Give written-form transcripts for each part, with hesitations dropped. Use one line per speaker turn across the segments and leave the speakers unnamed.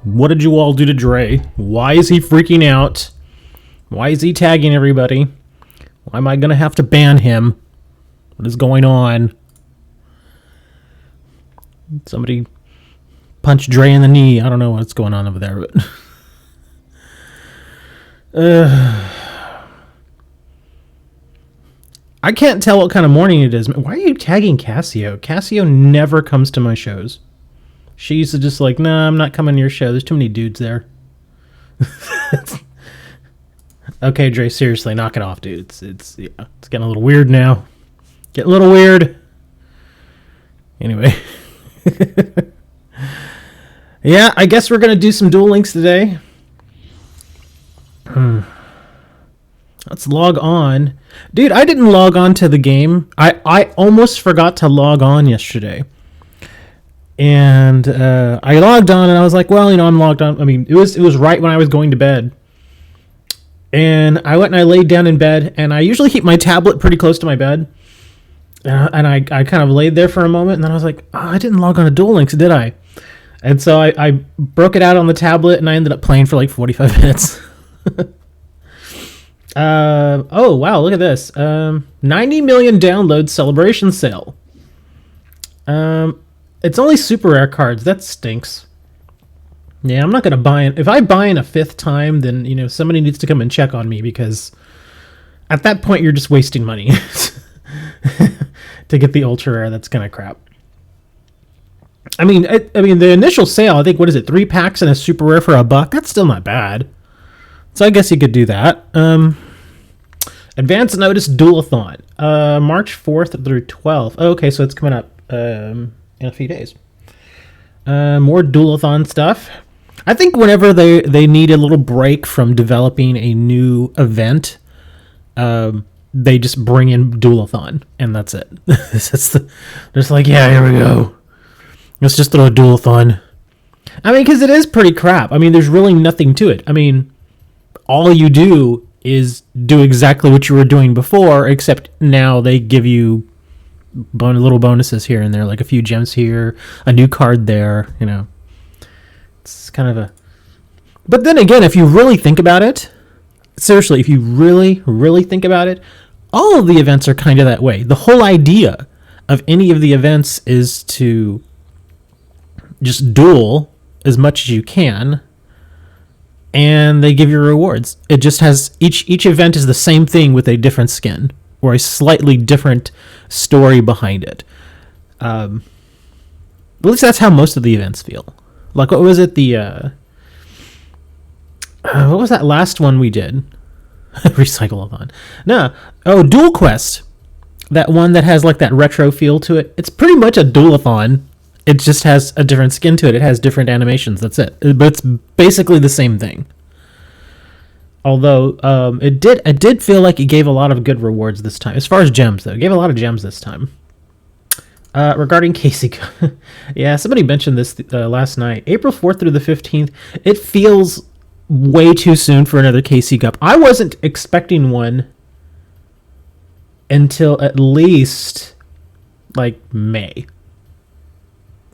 What did you all do to Dre? Why is he freaking out? Why is he tagging everybody? Why am I going to have to ban him? What is going on? Somebody punched Dre in the knee. I don't know what's going on over there, but I can't tell what kind of morning it is. Why are you tagging Cassio? Cassio never comes to my shows. She used to just like, nah, I'm not coming to your show. There's too many dudes there. Okay, Dre, seriously, knock it off, dude. It's getting a little weird now. Getting a little weird. Anyway. Yeah, I guess we're going to do some Duel Links today. Let's log on. Dude, I didn't log on to the game. I almost forgot to log on yesterday. And I logged on and I was like, well, I'm logged on. I mean, it was right when I was going to bed. And I went and I laid down in bed, and I usually keep my tablet pretty close to my bed. And I kind of laid there for a moment, and then I was like, oh, I didn't log on to Duel Links, did I? And so I broke it out on the tablet, and I ended up playing for like 45 minutes. Oh, wow, look at this. 90 million download celebration sale. It's only super rare cards. That stinks. Yeah, I'm not going to buy it. If I buy in a fifth time, then, somebody needs to come and check on me, because at that point, you're just wasting money to get the ultra rare. That's kind of crap. I mean, the initial sale, I think, what is it? 3 packs and a super rare for $1. That's still not bad. So I guess you could do that. Advance notice Duelathon. March 4th through 12th. Oh, okay, so it's coming up in a few days. More Duelathon stuff. I think whenever they need a little break from developing a new event, they just bring in Duelathon, and that's it. Just like, yeah, here we go. Let's just throw a Duelathon. I mean, because it is pretty crap. I mean, there's really nothing to it. I mean, all you do is do exactly what you were doing before, except now they give you little bonuses here and there, like a few gems here, a new card there, It's kind of a... But then again, if you really think about it, seriously, if you really, really think about it, all of the events are kind of that way. The whole idea of any of the events is to just duel as much as you can, and they give you rewards. It just has... Each event is the same thing with a different skin, or a slightly different story behind it. At least that's how most of the events feel. Like, what was it? What was that last one we did? Recycle-a-thon. No. Oh, Duel Quest. That one that has like that retro feel to it. It's pretty much a Duel-a-thon. It just has a different skin to it. It has different animations. That's it. But it's basically the same thing. Although it did feel like it gave a lot of good rewards this time. As far as gems, though. It gave a lot of gems this time. Regarding Casey... yeah, somebody mentioned this last night. April 4th through the 15th. It feels way too soon for another KC Cup. I wasn't expecting one until at least, like, May.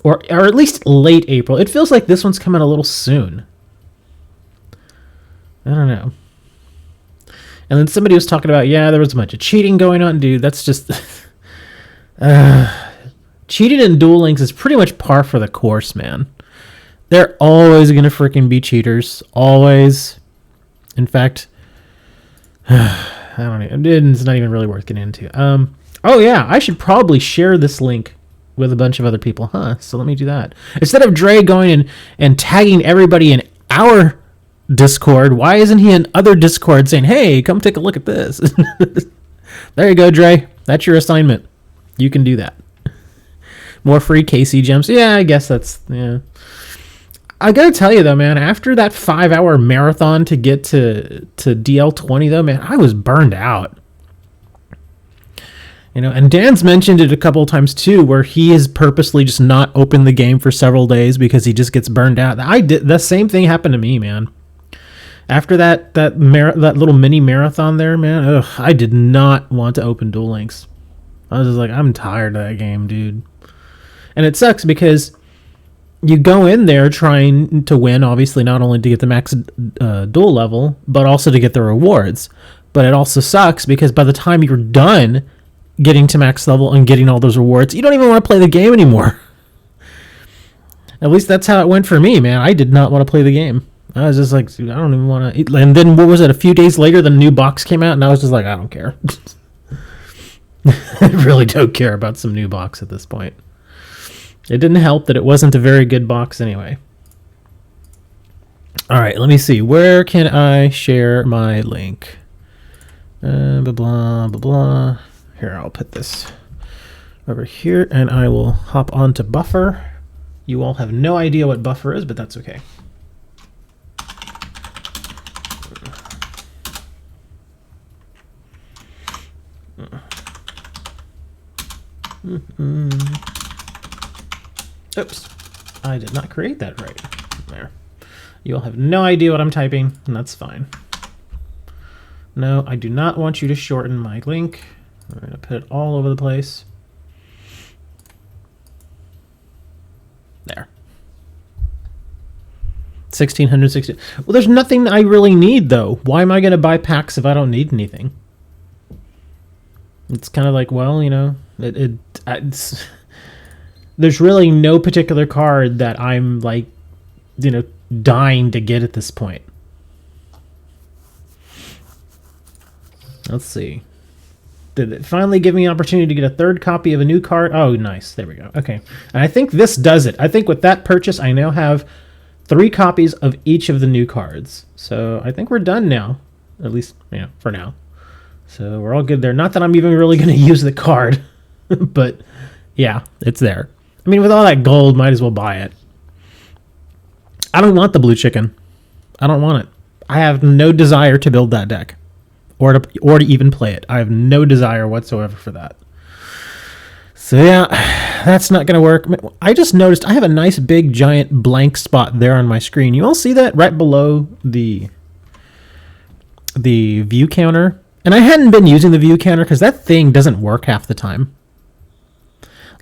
Or at least late April. It feels like this one's coming a little soon. I don't know. And then somebody was talking about, yeah, there was a bunch of cheating going on. Dude, that's just... cheating in Duel Links is pretty much par for the course, man. They're always going to freaking be cheaters. Always. In fact, I don't know. It's not even really worth getting into. Oh, yeah, I should probably share this link with a bunch of other people, huh? So let me do that. Instead of Dre going and tagging everybody in our Discord, why isn't he in other Discord saying, hey, come take a look at this? There you go, Dre. That's your assignment. You can do that. More free KC gems. Yeah, I guess that's... yeah. I gotta tell you, though, man, after that 5-hour marathon to get to DL20, though, man, I was burned out. And Dan's mentioned it a couple of times, too, where he has purposely just not opened the game for several days because he just gets burned out. The same thing happened to me, man. After that little mini marathon there, man, I did not want to open Duel Links. I was just like, I'm tired of that game, dude. And it sucks because you go in there trying to win, obviously not only to get the max duel level, but also to get the rewards. But it also sucks because by the time you're done getting to max level and getting all those rewards, you don't even want to play the game anymore. At least that's how it went for me, man. I did not want to play the game. I was just like, I don't even want to. And then what was it? A few days later, the new box came out, and I was just like, I don't care. I really don't care about some new box at this point. It didn't help that it wasn't a very good box anyway. All right, let me see. Where can I share my link? Blah, blah, blah, blah. Here, I'll put this over here, and I will hop onto Buffer. You all have no idea what Buffer is, but that's okay. Oops, I did not create that right. There. You all have no idea what I'm typing, and that's fine. No, I do not want you to shorten my link. I'm going to put it all over the place. There. 1660. Well, there's nothing I really need, though. Why am I going to buy packs if I don't need anything? It's kind of like, well, you know, it's there's really no particular card that I'm like, you know, dying to get at this point. Let's see. Did it finally give me an opportunity to get a third copy of a new card? Oh, nice. There we go. Okay. And I think this does it. I think with that purchase, I now have 3 copies of each of the new cards. So I think we're done now. At least, yeah, for now. So we're all good there. Not that I'm even really going to use the card, but yeah, it's there. I mean, with all that gold, might as well buy it. I don't want the blue chicken. I don't want it. I have no desire to build that deck or to even play it. I have no desire whatsoever for that. So yeah, that's not going to work. I just noticed I have a nice big giant blank spot there on my screen. You all see that right below the view counter? And I hadn't been using the view counter because that thing doesn't work half the time.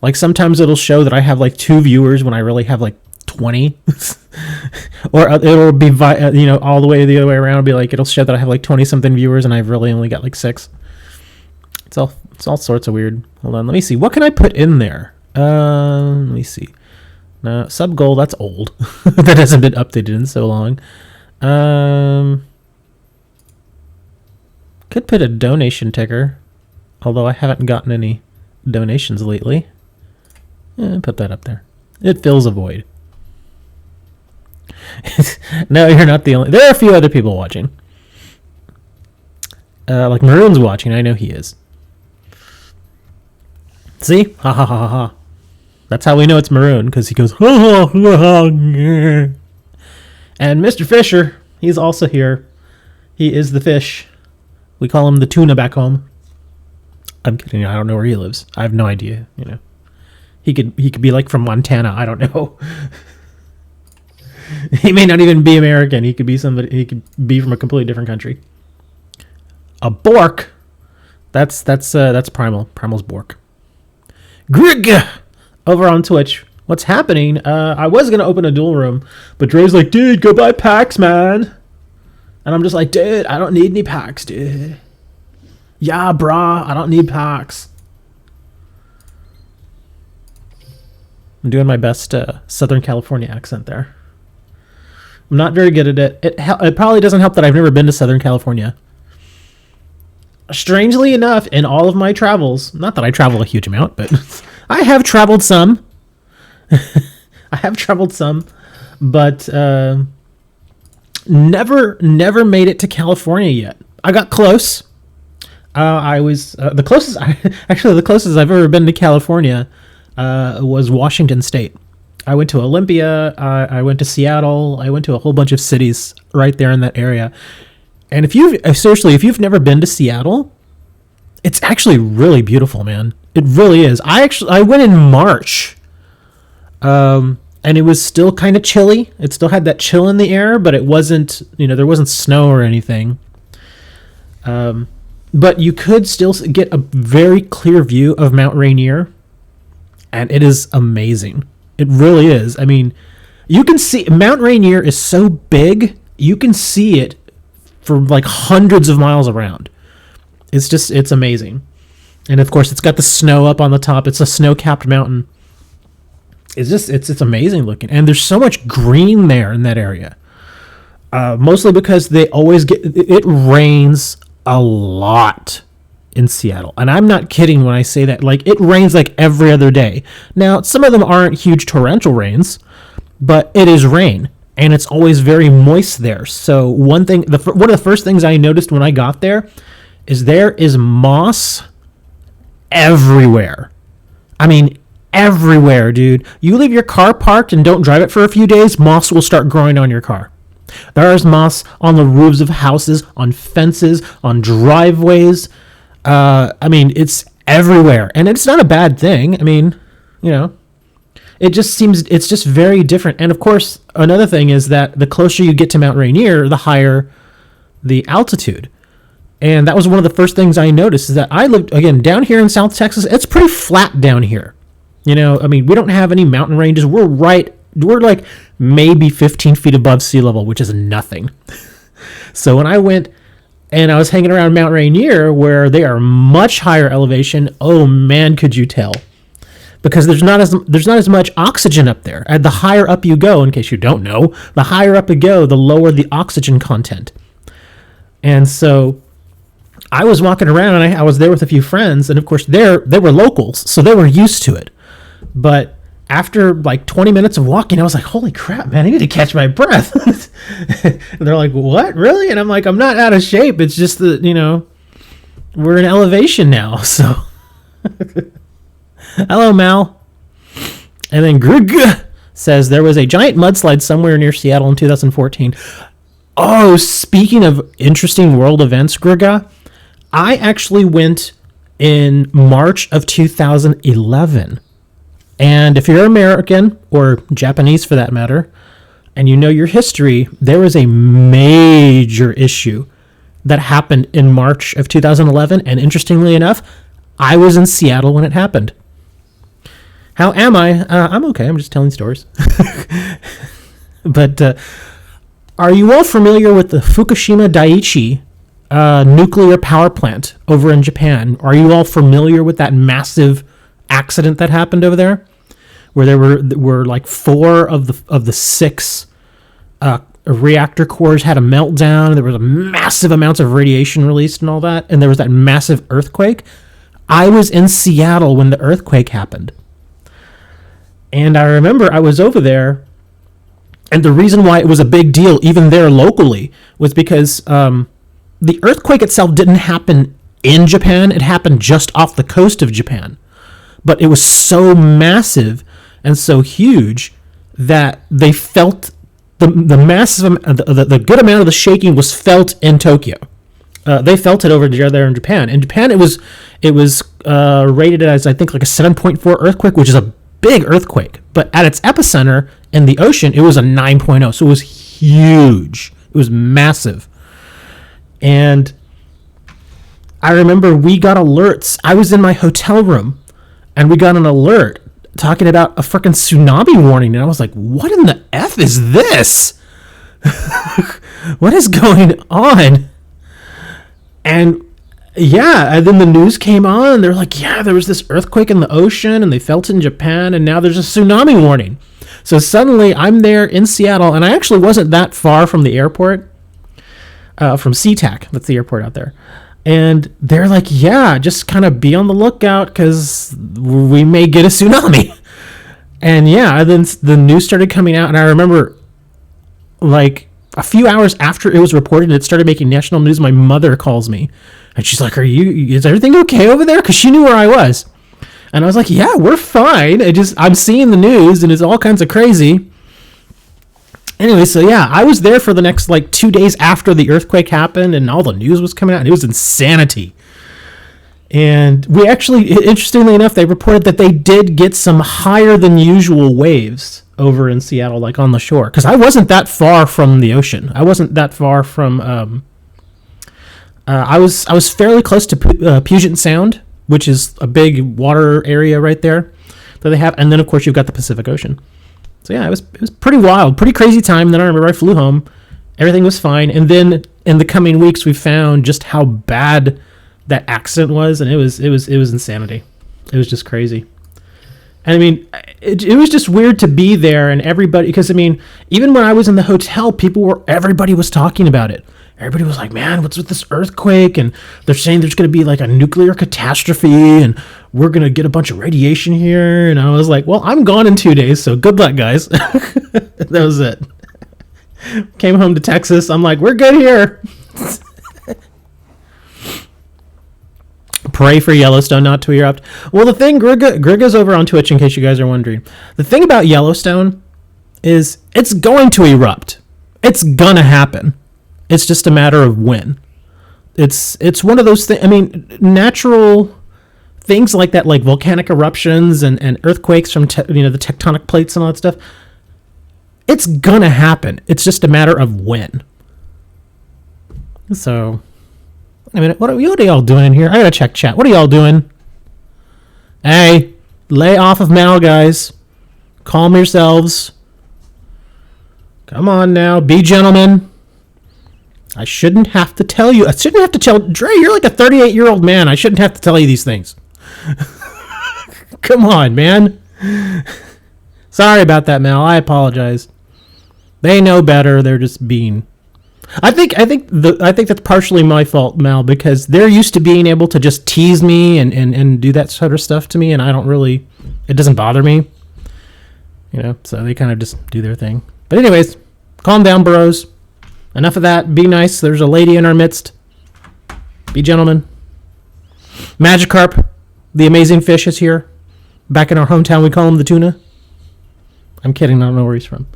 Like sometimes it'll show that I have like 2 viewers when I really have like 20. Or it'll be, you know, all the way the other way around. It'll be like, it'll show that I have like 20 something viewers and I've really only got like 6. It's all sorts of weird. Hold on, let me see. What can I put in there? Let me see. No, sub goal, that's old. That hasn't been updated in so long. Could put a donation ticker, although I haven't gotten any donations lately. Put that up there. It fills a void. No, you're not the only. There are a few other people watching. Like Maroon's watching. I know he is. See? Ha ha ha ha ha. That's how we know it's Maroon, because he goes, ha ha ha ha. And Mr. Fisher, he's also here. He is the fish. We call him the tuna back home. I'm kidding. I don't know where he lives. I have no idea. You know, he could be like from Montana. I don't know. He may not even be American. He could be somebody. He could be from a completely different country. A Bork. That's Primal. Primal's Bork. Grig over on Twitch. What's happening? I was gonna open a duel room, but Dre's like, dude, go buy packs, man. And I'm just like, dude, I don't need any packs, dude. Yeah, brah, I don't need packs. I'm doing my best Southern California accent there. I'm not very good at it. It probably doesn't help that I've never been to Southern California. Strangely enough, in all of my travels, not that I travel a huge amount, but I have traveled some. I have traveled some, but never made it to California yet. I got close. I was the closest. The closest I've ever been to California was Washington State. I went to Olympia. I went to Seattle. I went to a whole bunch of cities right there in that area. And if you've never been to Seattle, it's actually really beautiful, man. It really is. I went in March. And it was still kind of chilly. It still had that chill in the air, but it wasn't, there wasn't snow or anything. But you could still get a very clear view of Mount Rainier, and it is amazing. It really is. I mean, you can see Mount Rainier is so big, you can see it for like hundreds of miles around. It's amazing. And of course, it's got the snow up on the top. It's a snow-capped mountain. It's amazing looking. And there's so much green there in that area. Mostly because it rains a lot in Seattle. And I'm not kidding when I say that. Like, it rains like every other day. Now, some of them aren't huge torrential rains, but it is rain. And it's always very moist there. So one of the first things I noticed when I got there is moss everywhere. I mean, everywhere, dude. You leave your car parked and don't drive it for a few days, moss will start growing on your car. There is moss on the roofs of houses, on fences, on driveways. I mean, it's everywhere. And it's not a bad thing. I mean, you know, it's just very different. And of course, another thing is that the closer you get to Mount Rainier, the higher the altitude. And that was one of the first things I noticed, is that I lived, again, down here in South Texas. It's pretty flat down here. You know, I mean, we don't have any mountain ranges. We're like maybe 15 feet above sea level, which is nothing. So when I went and I was hanging around Mount Rainier, where they are much higher elevation, oh man, could you tell? Because there's not as much oxygen up there. And the higher up you go, in case you don't know, the higher up you go, the lower the oxygen content. And so I was walking around, and I was there with a few friends, and of course they were locals, so they were used to it. But after like 20 minutes of walking, I was like, holy crap, man, I need to catch my breath. And they're like, what, really? And I'm like, I'm not out of shape. It's just that, you know, we're in elevation now. So hello, Mal. And then Greg says there was a giant mudslide somewhere near Seattle in 2014. Oh, speaking of interesting world events, Grega, I actually went in March of 2011. And if you're American, or Japanese for that matter, and you know your history, there was a major issue that happened in March of 2011. And interestingly enough, I was in Seattle when it happened. How am I? I'm okay. I'm just telling stories. But are you all familiar with the Fukushima Daiichi nuclear power plant over in Japan? Are you all familiar with that massive accident that happened over there, where there were like 4 of the 6 reactor cores had a meltdown? There was a massive amounts of radiation released and all that, and there was that massive earthquake. I was in Seattle when the earthquake happened, and I remember I was over there, and the reason why it was a big deal even there locally was because the earthquake itself didn't happen in Japan. It happened just off the coast of Japan. But it was so massive and so huge that they felt the good amount of the shaking was felt in Tokyo. They felt it over there in Japan. In Japan, it was rated as, I think, like a 7.4 earthquake, which is a big earthquake. But at its epicenter in the ocean, it was a 9.0. So it was huge. It was massive. And I remember we got alerts. I was in my hotel room, and we got an alert talking about a freaking tsunami warning. And I was like, what in the F is this? What is going on? And yeah, and then the news came on, and they're like, yeah, there was this earthquake in the ocean, and they felt it in Japan, and now there's a tsunami warning. So suddenly I'm there in Seattle, and I actually wasn't that far from the airport, from SeaTac. That's the airport out there. And they're like, yeah, just kind of be on the lookout because we may get a tsunami. And yeah, then the news started coming out, and I remember like a few hours after it was reported, it started making national news. My mother calls me, and she's like, is everything okay over there? Because she knew where I was. And I was like, yeah, we're fine. I'm seeing the news, and it's all kinds of crazy. Anyway, so yeah, I was there for the next like 2 days after the earthquake happened, and all the news was coming out, and it was insanity. And we actually, interestingly enough, they reported that they did get some higher than usual waves over in Seattle, like on the shore, because I wasn't that far from the ocean. I wasn't that far from. I was fairly close to Puget Sound, which is a big water area right there. that they have, and then of course you've got the Pacific Ocean. So yeah, it was pretty wild, pretty crazy time. Then I remember I flew home, everything was fine, and then in the coming weeks we found just how bad that accident was, and it was insanity. It was just crazy. And I mean, it was just weird to be there, and everybody, because I mean, even when I was in the hotel, everybody was talking about it. Everybody was like, man, what's with this earthquake? And they're saying there's going to be like a nuclear catastrophe and we're going to get a bunch of radiation here. And I was like, well, I'm gone in 2 days, so good luck, guys. That was it. Came home to Texas. I'm like, we're good here. Pray for Yellowstone not to erupt. Well, the thing, Griga's over on Twitch in case you guys are wondering. The thing about Yellowstone is it's going to erupt. It's going to happen. It's just a matter of when. It's one of those things. I mean, natural things like that, like volcanic eruptions and earthquakes from the tectonic plates and all that stuff. It's gonna happen. It's just a matter of when. So, wait a minute. What are y'all doing in here? I gotta check chat. What are y'all doing? Hey, lay off of Mal, guys. Calm yourselves. Come on now, be gentlemen. I shouldn't have to tell you. I shouldn't have to tell Dre. You're like a 38-year-old man. I shouldn't have to tell you these things. Come on, man. Sorry about that, Mal. I apologize. They know better. They're just being. I think that's partially my fault, Mal, because they're used to being able to just tease me and do that sort of stuff to me, and I don't really. It doesn't bother me. So they kind of just do their thing. But anyways, calm down, bros. Enough of that. Be nice. There's a lady in our midst. Be gentlemen. Magikarp, the amazing fish, is here. Back in our hometown, we call him the tuna. I'm kidding. I don't know where he's from.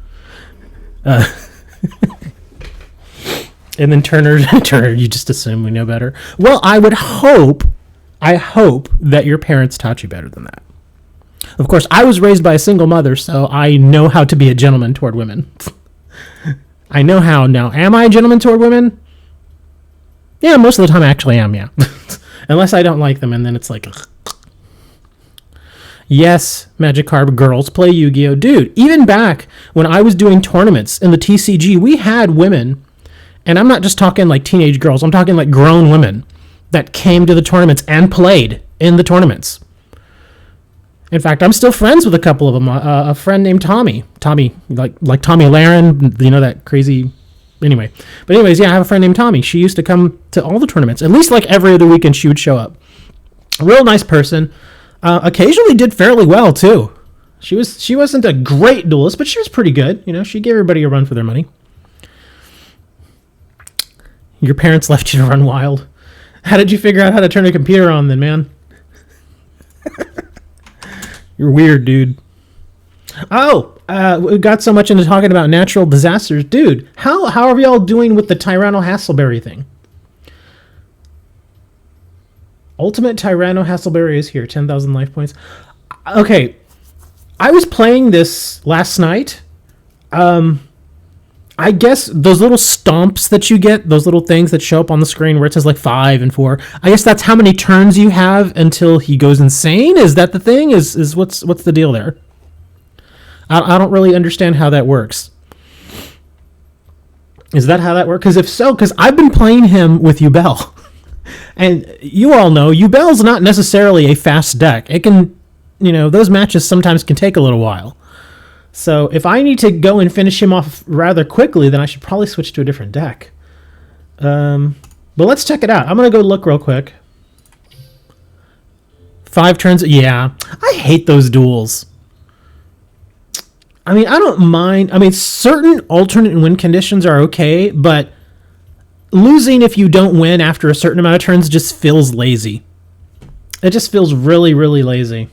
And then Turner, you just assume we know better. Well, I hope that your parents taught you better than that. Of course, I was raised by a single mother, so I know how to be a gentleman toward women. I know how now. Am I a gentleman toward women? Yeah, most of the time I actually am, yeah. Unless I don't like them, and then it's like... Ugh. Yes, Magikarp girls play Yu-Gi-Oh! Dude, even back when I was doing tournaments in the TCG, we had women, and I'm not just talking like teenage girls, I'm talking like grown women that came to the tournaments and played in the tournaments. In fact, I'm still friends with a couple of them. A friend named Tommy. Tommy, like Tommy Lahren, that crazy... Anyway. But anyways, yeah, I have a friend named Tommy. She used to come to all the tournaments. At least like every other weekend she would show up. A real nice person. Occasionally did fairly well, too. She wasn't a great duelist, but she was pretty good. She gave everybody a run for their money. Your parents left you to run wild. How did you figure out how to turn a computer on then, man? You're weird, dude. Oh, we got so much into talking about natural disasters. Dude, how are y'all doing with the Tyranno Hasselberry thing? Ultimate Tyranno Hasselberry is here. 10,000 life points. Okay, I was playing this last night. I guess those little stomps that you get, those little things that show up on the screen where it says like 5 and 4, I guess that's how many turns you have until he goes insane? Is that the thing? Is what's the deal there? I don't really understand how that works. Is that how that works? Because if so, because I've been playing him with Yubel. And you all know, Yubel's not necessarily a fast deck. It can, those matches sometimes can take a little while. So if I need to go and finish him off rather quickly, then I should probably switch to a different deck. But let's check it out. I'm going to go look real quick. 5 turns. Yeah. I hate those duels. I mean, I don't mind. I mean, certain alternate win conditions are okay, but losing if you don't win after a certain amount of turns just feels lazy. It just feels really, really lazy.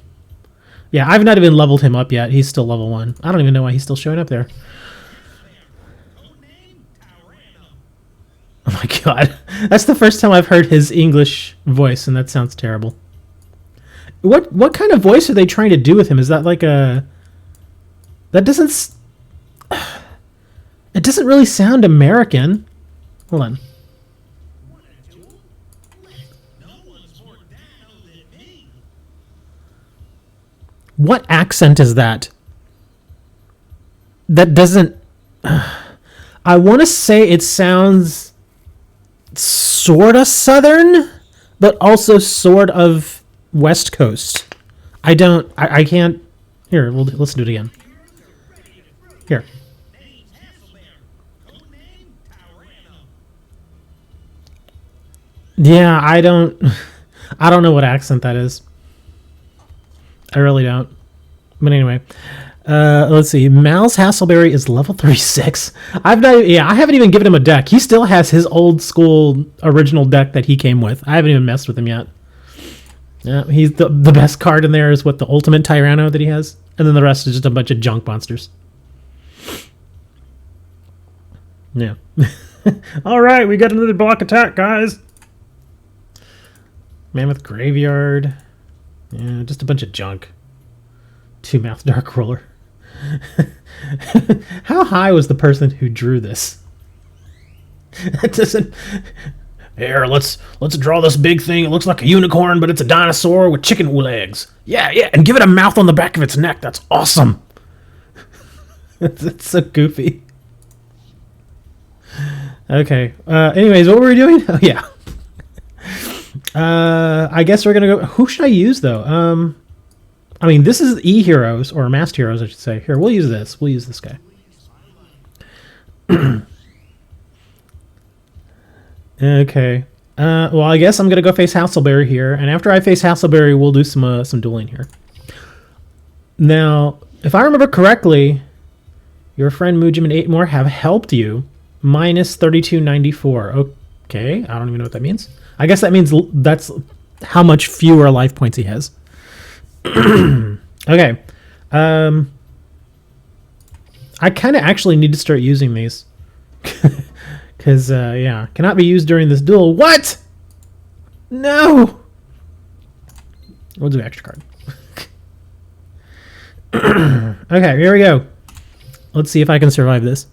Yeah, I've not even leveled him up yet. He's still level 1. I don't even know why he's still showing up there. Oh my god. That's the first time I've heard his English voice, and that sounds terrible. What kind of voice are they trying to do with him? Is that like a... That doesn't... It doesn't really sound American. Hold on. What accent is that? That doesn't... I want to say it sounds sort of southern, but also sort of West Coast. I can't... Here, let's do it again. Here. Yeah, I don't know what accent that is. I really don't. But anyway, let's see. Mal's Hasselberry is level 36. I haven't even given him a deck. He still has his old school original deck that he came with. I haven't even messed with him yet. Yeah, he's the best card in there is what, the Ultimate Tyranno that he has, and then the rest is just a bunch of junk monsters. Yeah. All right, we got another block attack, guys. Mammoth Graveyard. Yeah, just a bunch of junk. 2-mouth Dark Roller. How high was the person who drew this? It doesn't... Here, let's draw this big thing. It looks like a unicorn, but it's a dinosaur with chicken legs. Yeah, and give it a mouth on the back of its neck. That's awesome. It's so goofy. Okay. Anyways, what were we doing? Oh, yeah. I guess we're gonna go... Who should I use, though? I mean, this is E-Heroes, or Masked Heroes, I should say. Here, we'll use this. We'll use this guy. Okay. Well, I guess I'm going to go face Hasselberry here. And after I face Hasselberry, we'll do some dueling here. Now, if I remember correctly, your friend Mujim and 8 more have helped you. Minus 3294. Okay, I don't even know what that means. I guess that means that's how much fewer life points he has. Okay. I kind of actually need to start using these. Because, yeah, cannot be used during this duel. What? No! We'll do extra card. Okay, here we go. Let's see if I can survive this.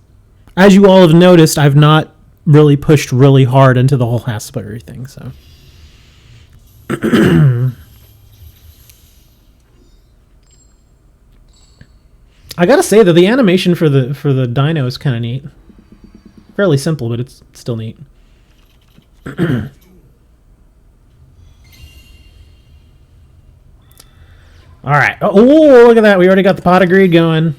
As you all have noticed, I've not really pushed really hard into the whole Hasselberry thing, so... I gotta say that the animation for the dino is kind of neat. Fairly simple, but it's still neat. All right. Oh, look at that. We already got the Pot of Greed going.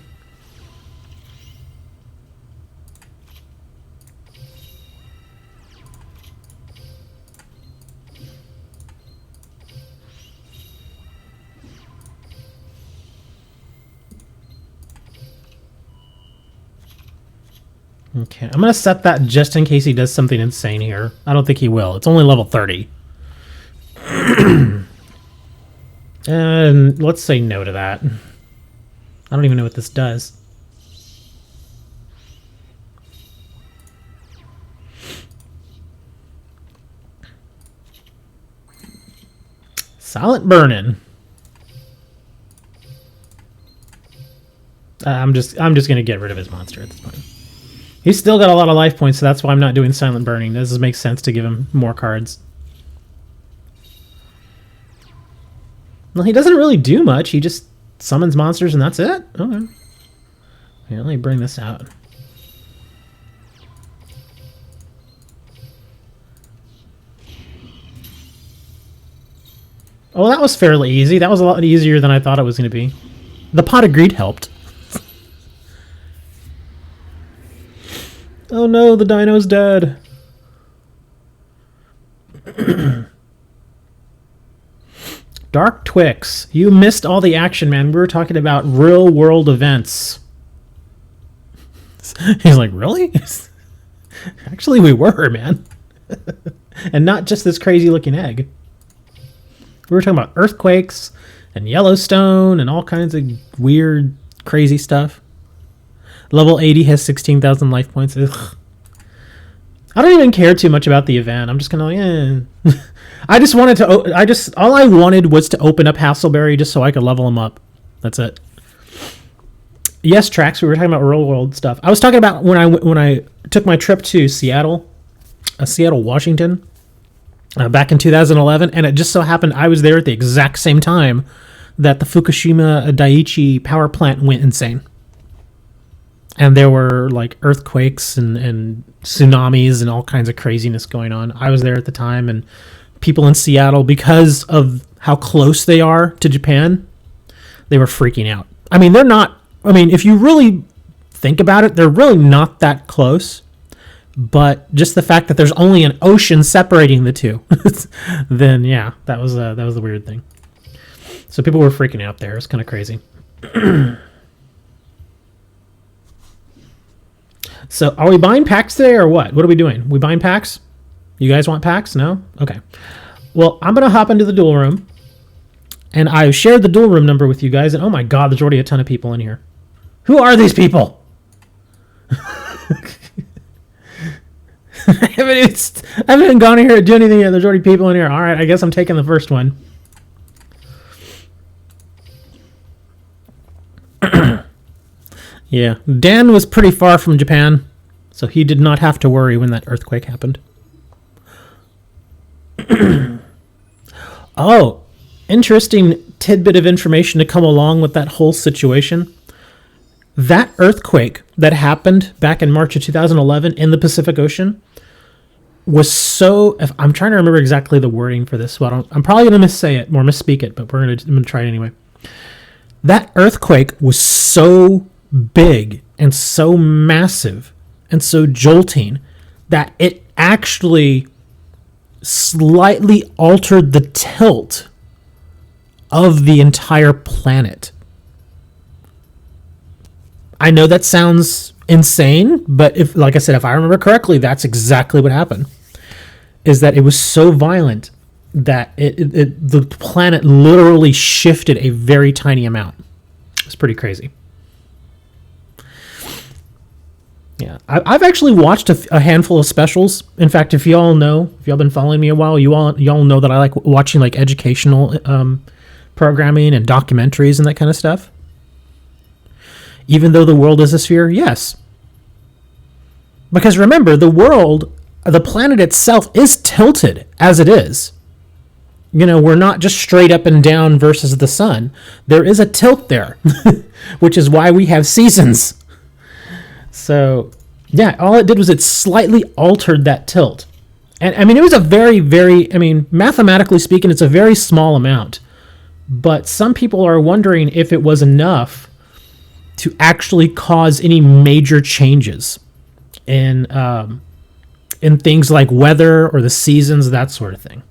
Okay, I'm going to set that just in case he does something insane here. I don't think he will. It's only level 30. And let's say no to that. I don't even know what this does. Silent Burning. I'm just going to get rid of his monster at this point. He's still got a lot of life points, so that's why I'm not doing Silent Burning. This makes sense to give him more cards. Well, he doesn't really do much. He just summons monsters and that's it? Okay. Here, let me bring this out. Oh, that was fairly easy. That was a lot easier than I thought it was going to be. The Pot of Greed helped. Oh no, the dino's dead. Dark Twix. You missed all the action, man. We were talking about real world events. He's like, really? Actually, we were, man. And not just this crazy looking egg. We were talking about earthquakes and Yellowstone and all kinds of weird, crazy stuff. Level 80 has 16,000 life points. Ugh. I don't even care too much about the event. I'm just kind of like, eh. I just wanted to... all I wanted was to open up Hasselberry just so I could level him up. That's it. Yes, Trax, we were talking about real world stuff. I was talking about when I took my trip to Seattle, Washington, back in 2011, and it just so happened I was there at the exact same time that the Fukushima Daiichi power plant went insane. And there were like earthquakes and tsunamis and all kinds of craziness going on. I was there at the time, and people in Seattle, because of how close they are to Japan, they were freaking out. I mean, they're not, I mean, if you really think about it, they're really not that close. But just the fact that there's only an ocean separating the two, then yeah, that was the weird thing. So people were freaking out there. It's kind of crazy. So are we buying packs today or what? What are we doing? We buying packs? You guys want packs? No? Okay. Well, I'm going to hop into the duel room. And I've shared the duel room number with you guys. And oh my god, there's already a ton of people in here. Who are these people? I haven't even gone in here to do anything yet. There's already people in here. All right, I guess I'm taking the first one. Yeah, Dan was pretty far from Japan, so he did not have to worry when that earthquake happened. Oh, interesting tidbit of information to come along with that whole situation. That earthquake that happened back in March of 2011 in the Pacific Ocean was so... I'm trying to remember exactly the wording for this, so I'm probably going to missay it or misspeak it, but I'm going to try it anyway. That earthquake was so big and so massive and so jolting that it actually slightly altered the tilt of the entire planet. I know that sounds insane, but if, like I said, if I remember correctly, that's exactly what happened. Is that it was so violent that the planet literally shifted a very tiny amount. It's pretty crazy. Yeah, I've actually watched a handful of specials. In fact, if y'all been following me a while, y'all know that I like watching like educational programming and documentaries and that kind of stuff. Even though the world is a sphere, yes. Because remember, the planet itself is tilted as it is. You know, we're not just straight up and down versus the sun. There is a tilt there, which is why we have seasons. So, yeah, all it did was it slightly altered that tilt. And, I mean, it was a very, very, I mean, mathematically speaking, it's a very small amount. But some people are wondering if it was enough to actually cause any major changes in things like weather or the seasons, that sort of thing.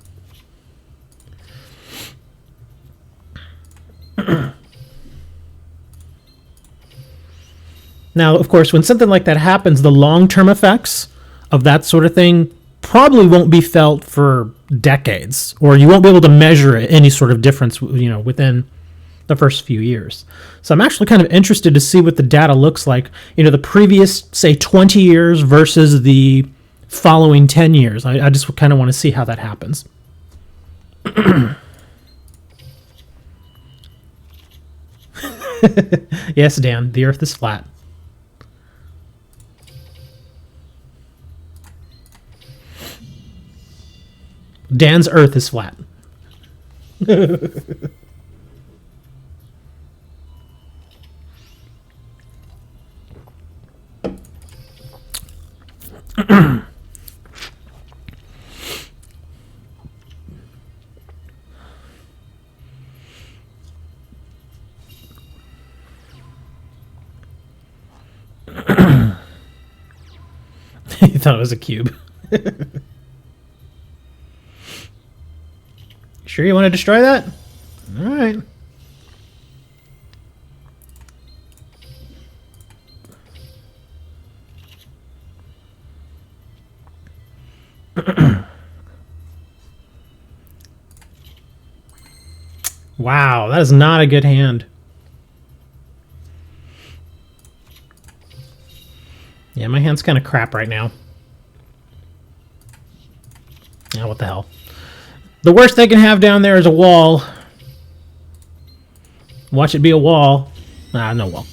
Now, of course, when something like that happens, the long-term effects of that sort of thing probably won't be felt for decades, or you won't be able to measure any sort of difference, you know, within the first few years. So I'm actually kind of interested to see what the data looks like, you know, the previous, say, 20 years versus the following 10 years. I just kind of want to see how that happens. Yes, Dan, the Earth is flat. Dan's Earth is flat. He thought it was a cube. Sure you want to destroy that? All right. Wow, that is not a good hand. Yeah, my hand's kind of crap right now. Yeah, what the hell. The worst they can have down there is a wall. Watch it be a wall. Ah, no wall.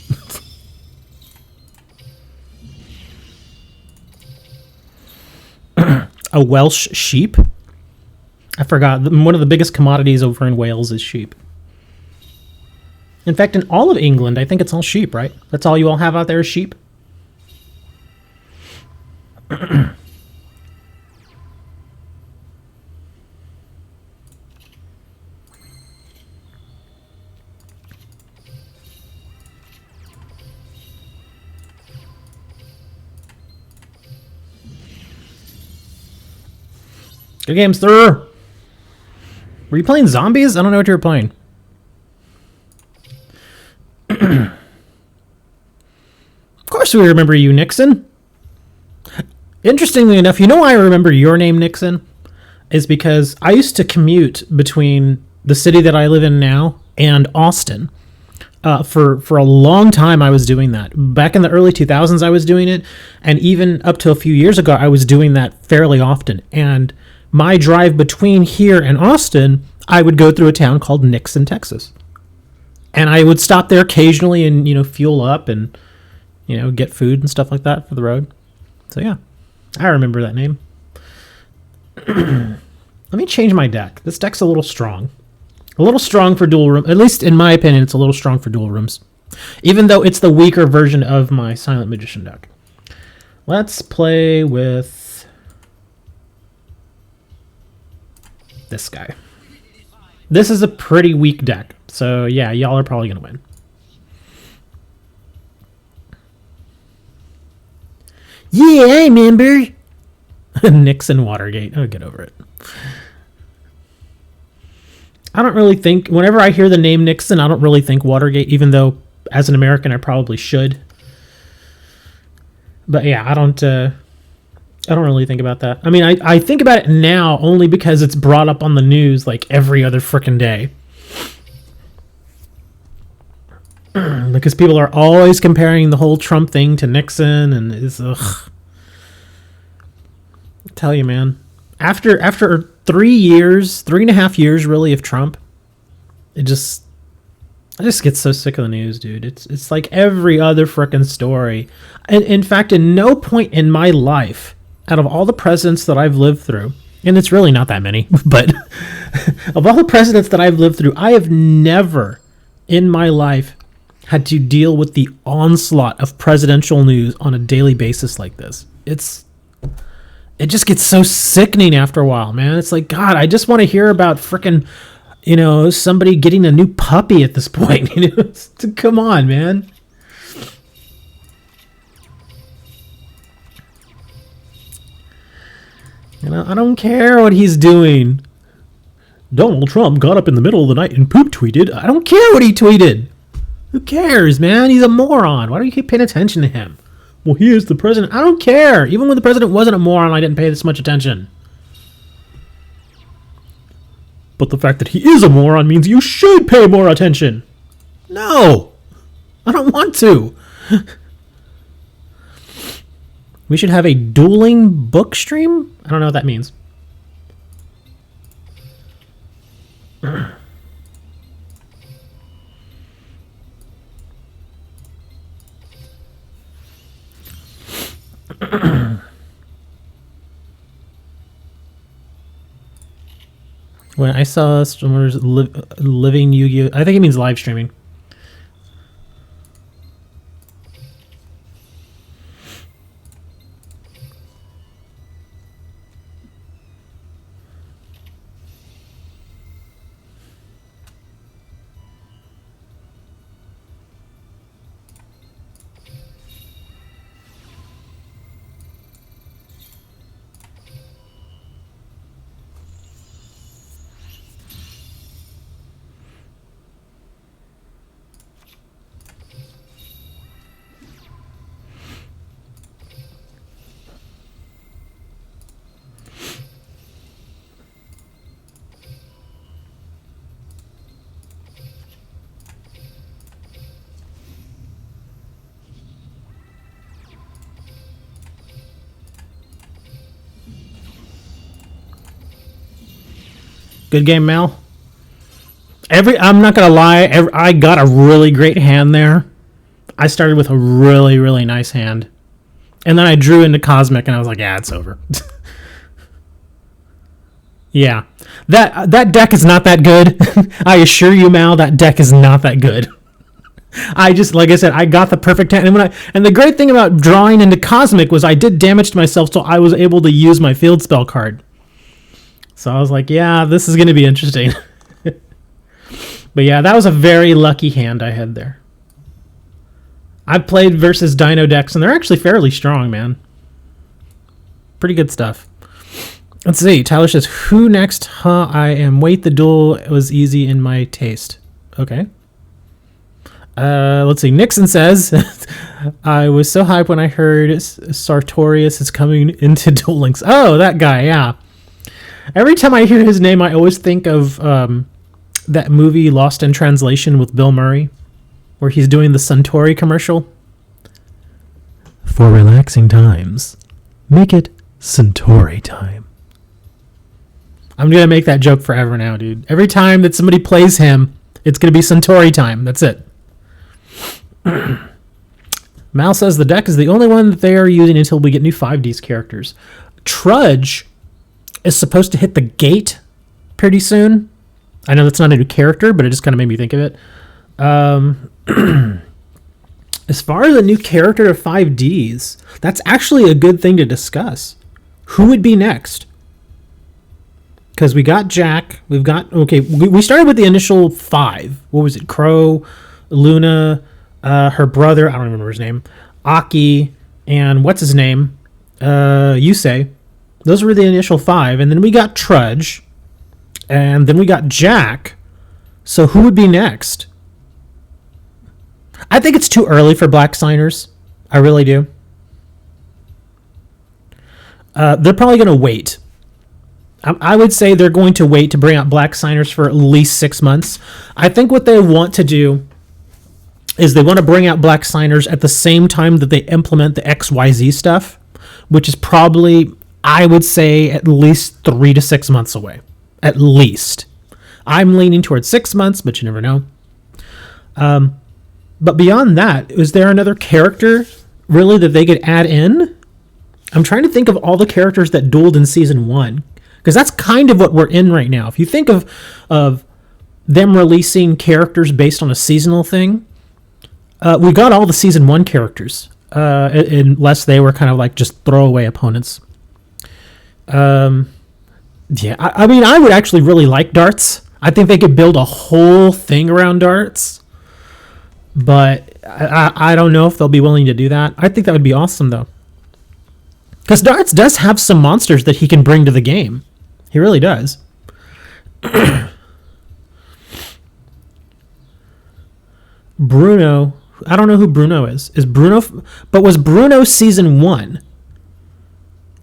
A Welsh sheep? I forgot. One of the biggest commodities over in Wales is sheep. In fact, in all of England, I think it's all sheep, right? That's all you all have out there is sheep. Good game, sir. Were you playing zombies? I don't know what you were playing. Of course we remember you, Nixon. Interestingly enough, you know why I remember your name, Nixon? Is because I used to commute between the city that I live in now and Austin. For a long time, I was doing that. Back in the early 2000s, I was doing it. And even up to a few years ago, I was doing that fairly often. And my drive between here and Austin, I would go through a town called Nixon, Texas. And I would stop there occasionally and, fuel up and, get food and stuff like that for the road. So, yeah, I remember that name. Let me change my deck. This deck's a little strong. A little strong for dual room. At least in my opinion, it's a little strong for dual rooms. Even though it's the weaker version of my Silent Magician deck. Let's play with this guy. This is a pretty weak deck. So, yeah, y'all are probably going to win. Yeah, I remember. Nixon Watergate. Oh, get over it. I don't really think, whenever I hear the name Nixon, I don't really think Watergate, even though as an American I probably should. But yeah, I don't really think about that. I mean, I think about it now only because it's brought up on the news like every other frickin' day. Because people are always comparing the whole Trump thing to Nixon, and it's ugh. I tell you, man. After 3.5 years really of Trump, I just get so sick of the news, dude. It's like every other frickin' story. And in fact, in no point in my life, out of all the presidents that I've lived through, and it's really not that many, but of all the presidents that I've lived through, I have never in my life had to deal with the onslaught of presidential news on a daily basis like this. It just gets so sickening after a while, man. It's like, God, I just want to hear about frickin', somebody getting a new puppy at this point. Come on, man. I don't care what he's doing. Donald Trump got up in the middle of the night and poop tweeted. I don't care what he tweeted. Who cares, man? He's a moron. Why do you keep paying attention to him? Well, he is the president. I don't care. Even when the president wasn't a moron, I didn't pay this much attention. But the fact that he is a moron means you should pay more attention. No. I don't want to. We should have a dueling book stream? I don't know what that means. When I saw streamers living Yu-Gi-Oh, I think it means live streaming. Good game, Mal. I'm not gonna lie. I got a really great hand there. I started with a really, really nice hand, and then I drew into Cosmic, and I was like, "Yeah, it's over." Yeah, that deck is not that good. I assure you, Mal, that deck is not that good. I just, like I said, I got the perfect hand. And the great thing about drawing into Cosmic was I did damage to myself, so I was able to use my field spell card. So I was like, yeah, this is going to be interesting. But yeah, that was a very lucky hand I had there. I've played versus Dino decks, and they're actually fairly strong, man. Pretty good stuff. Let's see. Tyler says, who next? Huh, I am. Wait, the duel was easy in my taste. Okay. Let's see. Nixon says, I was so hyped when I heard Sartorius is coming into Duel Links. Oh, that guy, yeah. Every time I hear his name, I always think of that movie Lost in Translation with Bill Murray, where he's doing the Suntory commercial. For relaxing times, make it Suntory time. I'm going to make that joke forever now, dude. Every time that somebody plays him, it's going to be Suntory time. That's it. Mal says the deck is the only one that they are using until we get new 5Ds characters. Trudge is supposed to hit the gate pretty soon. I know that's not a new character, but it just kind of made me think of it. As far as a new character of 5Ds, that's actually a good thing to discuss. Who would be next? Because we got Jack. We've got... Okay, we started with the initial 5. What was it? Crow, Luna, her brother, I don't remember his name, Aki, and what's his name? Yusei. Those were the initial 5. And then we got Trudge. And then we got Jack. So who would be next? I think it's too early for Black Signers. I really do. They're probably going to wait. I would say they're going to wait to bring out Black Signers for at least 6 months. I think what they want to do is they want to bring out Black Signers at the same time that they implement the XYZ stuff, which is probably, I would say, at least 3 to 6 months away. At least. I'm leaning towards 6 months, but you never know. But beyond that, is there another character really that they could add in? I'm trying to think of all the characters that dueled in Season 1. Because that's kind of what we're in right now. If you think of them releasing characters based on a seasonal thing, we got all the Season 1 characters. Unless they were kind of like just throwaway opponents. Yeah, I mean, I would actually really like darts. I think they could build a whole thing around darts. But I don't know if they'll be willing to do that. I think that would be awesome, though. Because darts does have some monsters that he can bring to the game. He really does. Bruno. I don't know who Bruno is. Is Bruno... But was Bruno Season 1?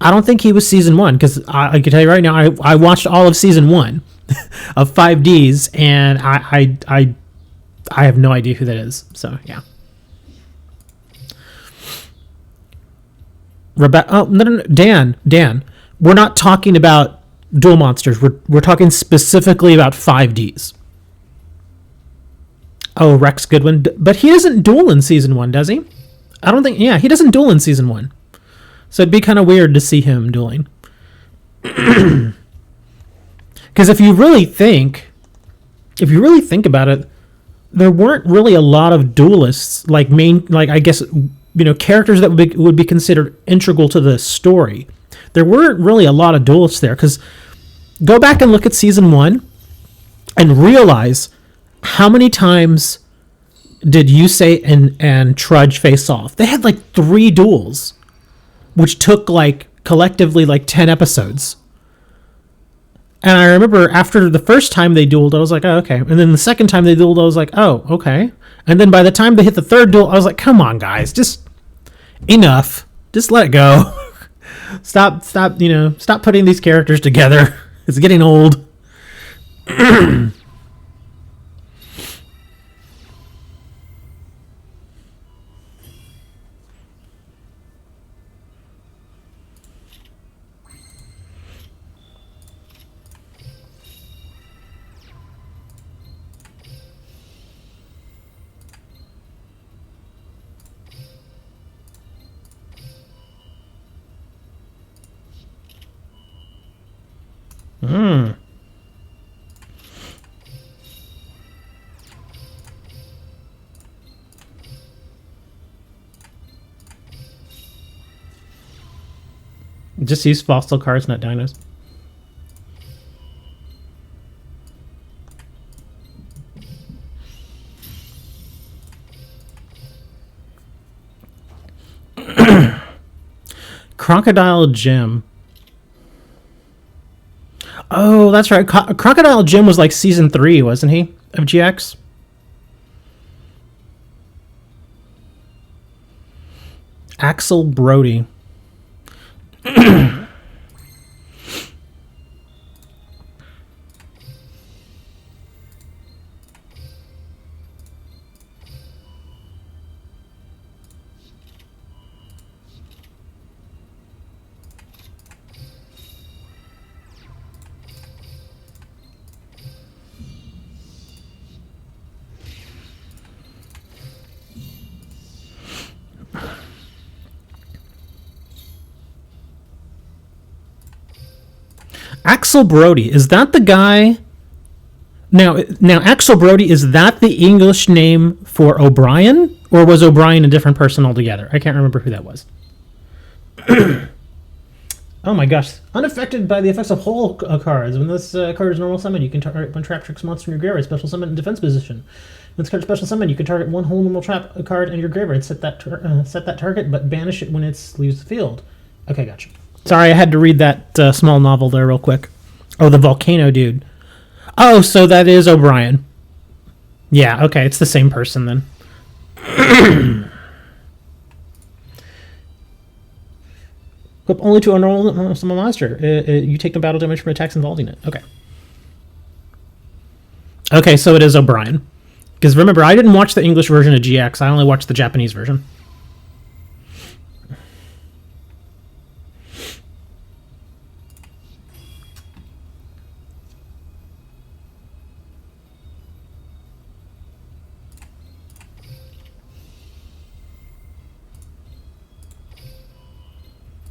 I don't think he was Season 1, because I can tell you right now, I watched all of Season 1 of 5Ds, and I have no idea who that is. So, yeah. No, Dan. We're not talking about duel monsters. We're talking specifically about 5Ds. Oh, Rex Goodwin. But he doesn't duel in Season 1, does he? I don't think... Yeah, he doesn't duel in Season 1. So it'd be kind of weird to see him dueling. Because if you really think about it, there weren't really a lot of duelists, I guess, characters that would be considered integral to the story. There weren't really a lot of duelists there, because go back and look at Season 1 and realize how many times did Yusei and Trudge face off. They had 3 duels, which took collectively 10 episodes. And I remember after the first time they dueled, I was like, oh, okay. And then the second time they dueled, I was like, oh, okay. And then by the time they hit the third duel, I was like, come on, guys, just enough. Just let it go. Stop putting these characters together. It's getting old. Just use fossil cards, not dinos. Crocodile Gem. Oh, that's right. Crocodile Jim was like season 3, wasn't he? Of GX? Axel Brody. Axel Brody, is that the guy? Now, Axel Brody, is that the English name for O'Brien, or was O'Brien a different person altogether? I can't remember who that was. Oh my gosh! Unaffected by the effects of whole cards. When this card is normal summon, you can target one trap tricks monster in your graveyard. Special summon in defense position. When this card special summon, you can target one whole normal trap card in your graveyard. Set that target, but banish it when it leaves the field. Okay, gotcha. Sorry, I had to read that small novel there real quick. Oh, the volcano dude. Oh, so that is O'Brien. Yeah, okay, it's the same person then. Equip only to a normal summon monster. You take the battle damage from attacks involving it. Okay. Okay, so it is O'Brien. Because remember, I didn't watch the English version of GX. I only watched the Japanese version.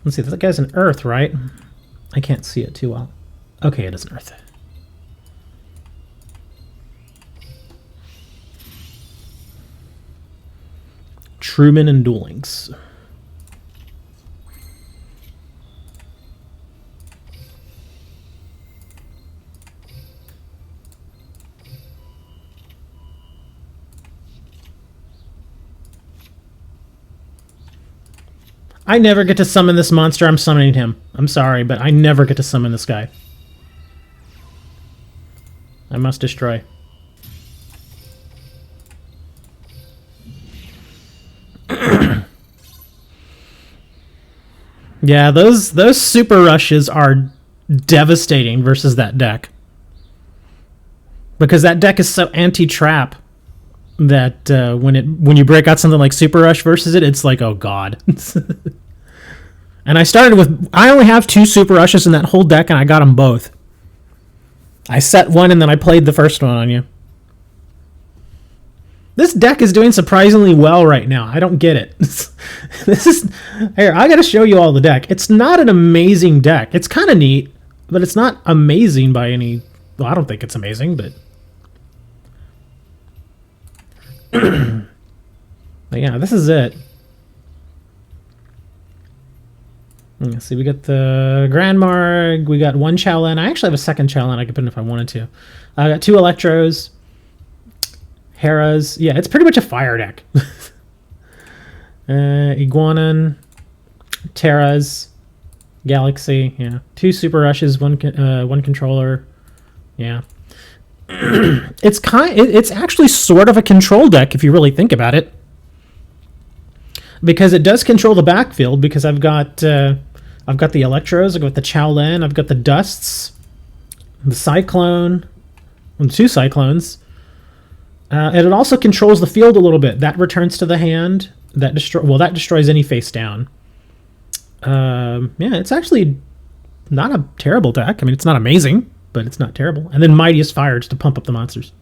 Let's see, that guy's an Earth, right? I can't see it too well. Okay, it is an Earth. Truman and Duel Links. I never get to summon this monster. I'm summoning him. I'm sorry, but I never get to summon this guy. I must destroy. Yeah, those super rushes are devastating versus that deck. Because that deck is so anti-trap that when you break out something like Super Rush versus it, it's like, oh god. And I only have 2 Super Rushes in that whole deck, and I got them both. I set one, and then I played the first one on you. This deck is doing surprisingly well right now. I don't get it. Here, I gotta show you all the deck. It's not an amazing deck. It's kind of neat, but it's not amazing by any... Well, I don't think it's amazing, but... But yeah, this is it. Let's see, we got the Grand Marg, we got 1 Chowlin. I actually have a second Chowlin I could put in if I wanted to. I got 2 Electros, Heras. Yeah, it's pretty much a fire deck. Iguanan, Terras, Galaxy. Yeah, 2 Super Rushes, one controller. Yeah. It's actually sort of a control deck if you really think about it, because it does control the backfield. Because I've got the Electros, I've got the Chowlin, I've got the Dusts, the Cyclone, and 2 Cyclones, and it also controls the field a little bit. That returns to the hand. That destroys any face down. Yeah, it's actually not a terrible deck. I mean, it's not amazing, but it's not terrible. And then Mightiest Fire just to pump up the monsters.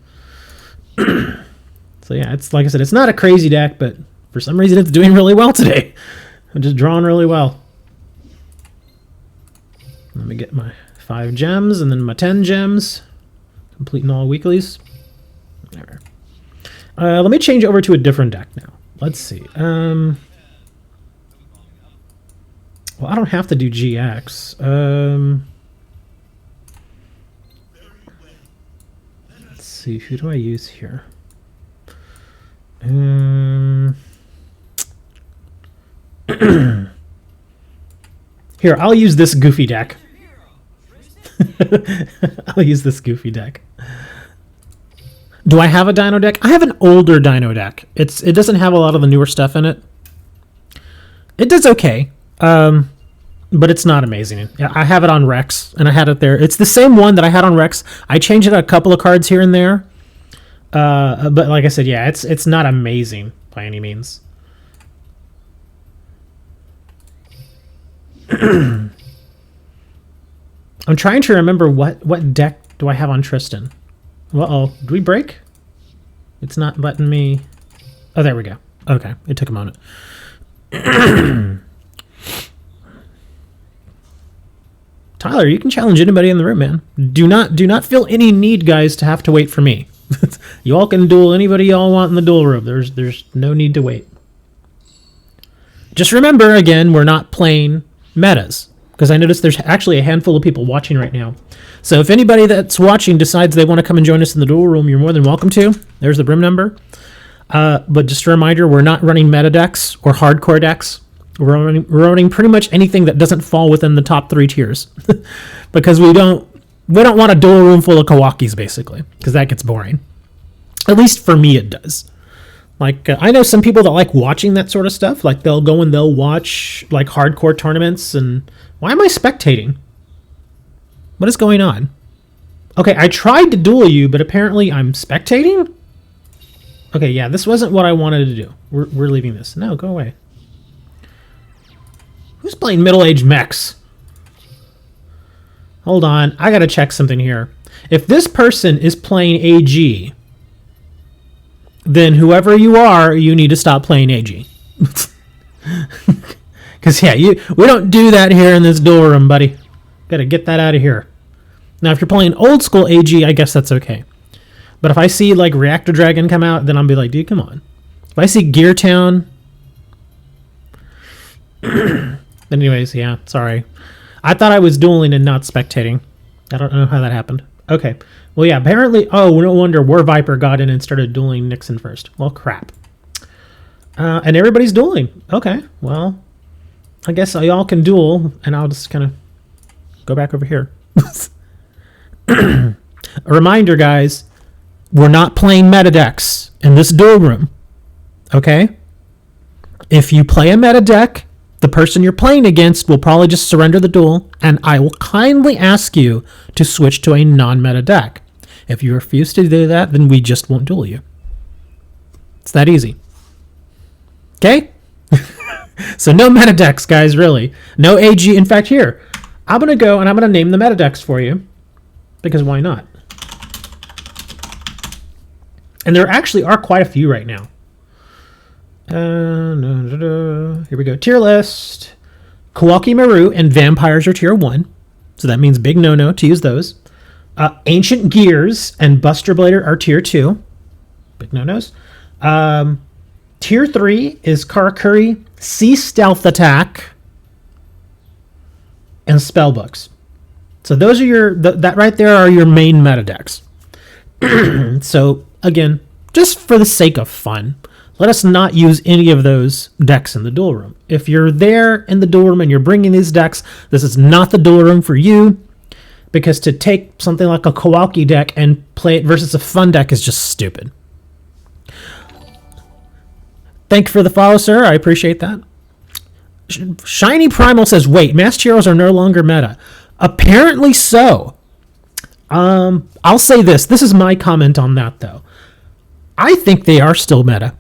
So yeah, it's like I said, it's not a crazy deck, but for some reason it's doing really well today. I'm just drawing really well. Let me get my 5 gems and then my 10 gems. Completing all weeklies. There. Let me change over to a different deck now. Let's see. Well, I don't have to do GX. Let's see. Who do I use here? Here, I'll use this goofy deck. I'll use this goofy deck. Do I have a Dino deck? I have an older Dino deck. It doesn't have a lot of the newer stuff in it. It does okay, but it's not amazing. I have it on Rex, and I had it there. It's the same one that I had on Rex. I changed it a couple of cards here and there, but like I said, yeah, it's not amazing by any means. I'm trying to remember what deck do I have on Tristan. Uh-oh, do we break? It's not letting me... Oh, there we go. Okay, it took a moment. Tyler, you can challenge anybody in the room, man. Do not feel any need, guys, to have to wait for me. You all can duel anybody y'all want in the duel room. There's no need to wait. Just remember, again, we're not playing metas, because I noticed there's actually a handful of people watching right now. So if anybody that's watching decides they want to come and join us in the duel room, you're more than welcome to. There's the brim number. But just a reminder, we're not running meta decks or hardcore decks. We're running pretty much anything that doesn't fall within the top 3 tiers, because we don't want a duel room full of Kawakis, basically, because that gets boring. At least for me, it does. Like, I know some people that like watching that sort of stuff. Like, they'll go and they'll watch, like, hardcore tournaments. And why am I spectating? What is going on? Okay, I tried to duel you, but apparently I'm spectating? Okay, yeah, this wasn't what I wanted to do. We're leaving this. No, go away. Who's playing middle-aged mechs? Hold on, I gotta check something here. If this person is playing AG... then whoever you are, you need to stop playing AG. Because, yeah, we don't do that here in this duel room, buddy. Gotta get that out of here. Now, if you're playing old school AG, I guess that's okay. But if I see, like, Reactor Dragon come out, then I'll be like, dude, come on. If I see Gear Town... Anyways, yeah, sorry. I thought I was dueling and not spectating. I don't know how that happened. Okay. Well, yeah, apparently... Oh, no wonder War Viper got in and started dueling Nixon first. Well, crap. And everybody's dueling. Okay, well... I guess y'all can duel, and I'll just kind of go back over here. A reminder, guys. We're not playing meta decks in this duel room. Okay? If you play a meta deck, the person you're playing against will probably just surrender the duel, and I will kindly ask you to switch to a non-meta deck. If you refuse to do that, then we just won't duel you. It's that easy. Okay? So no meta decks, guys, really. No AG. In fact, here, I'm going to go and I'm going to name the meta decks for you. Because why not? And there actually are quite a few right now. Here we go. Tier list. Kawaki Maru and Vampires are tier 1. So that means big no-no to use those. Ancient Gears and Buster Blader are tier 2. Big no-nos. Tier 3 is Karakuri, Sea Stealth Attack, and Spellbooks. So those are that right there are your main meta decks. So, again, just for the sake of fun, let us not use any of those decks in the duel room. If you're there in the duel room and you're bringing these decks, this is not the duel room for you, because to take something like a Kawaki deck and play it versus a fun deck is just stupid. Thank you for the follow, sir. I appreciate that. Shiny Primal says, wait, Masked Heroes are no longer meta. Apparently so. I'll say this. This is my comment on that, though. I think they are still meta.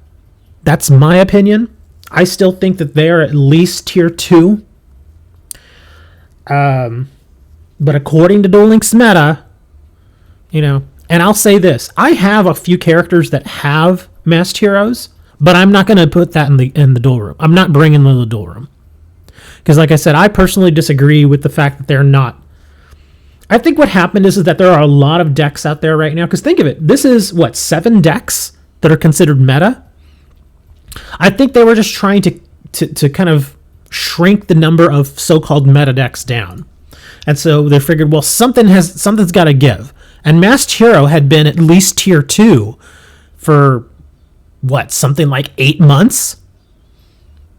That's my opinion. I still think that they are at least tier 2. But according to Duel Links meta, and I'll say this. I have a few characters that have Masked Heroes, but I'm not going to put that in the duel room. I'm not bringing them to the duel room. Because like I said, I personally disagree with the fact that they're not. I think what happened is that there are a lot of decks out there right now. Because think of it. This is, 7 decks that are considered meta? I think they were just trying to kind of shrink the number of so-called meta decks down. And so they figured, well, something's got to give. And Masked Hero had been at least tier 2 for, what, something like 8 months?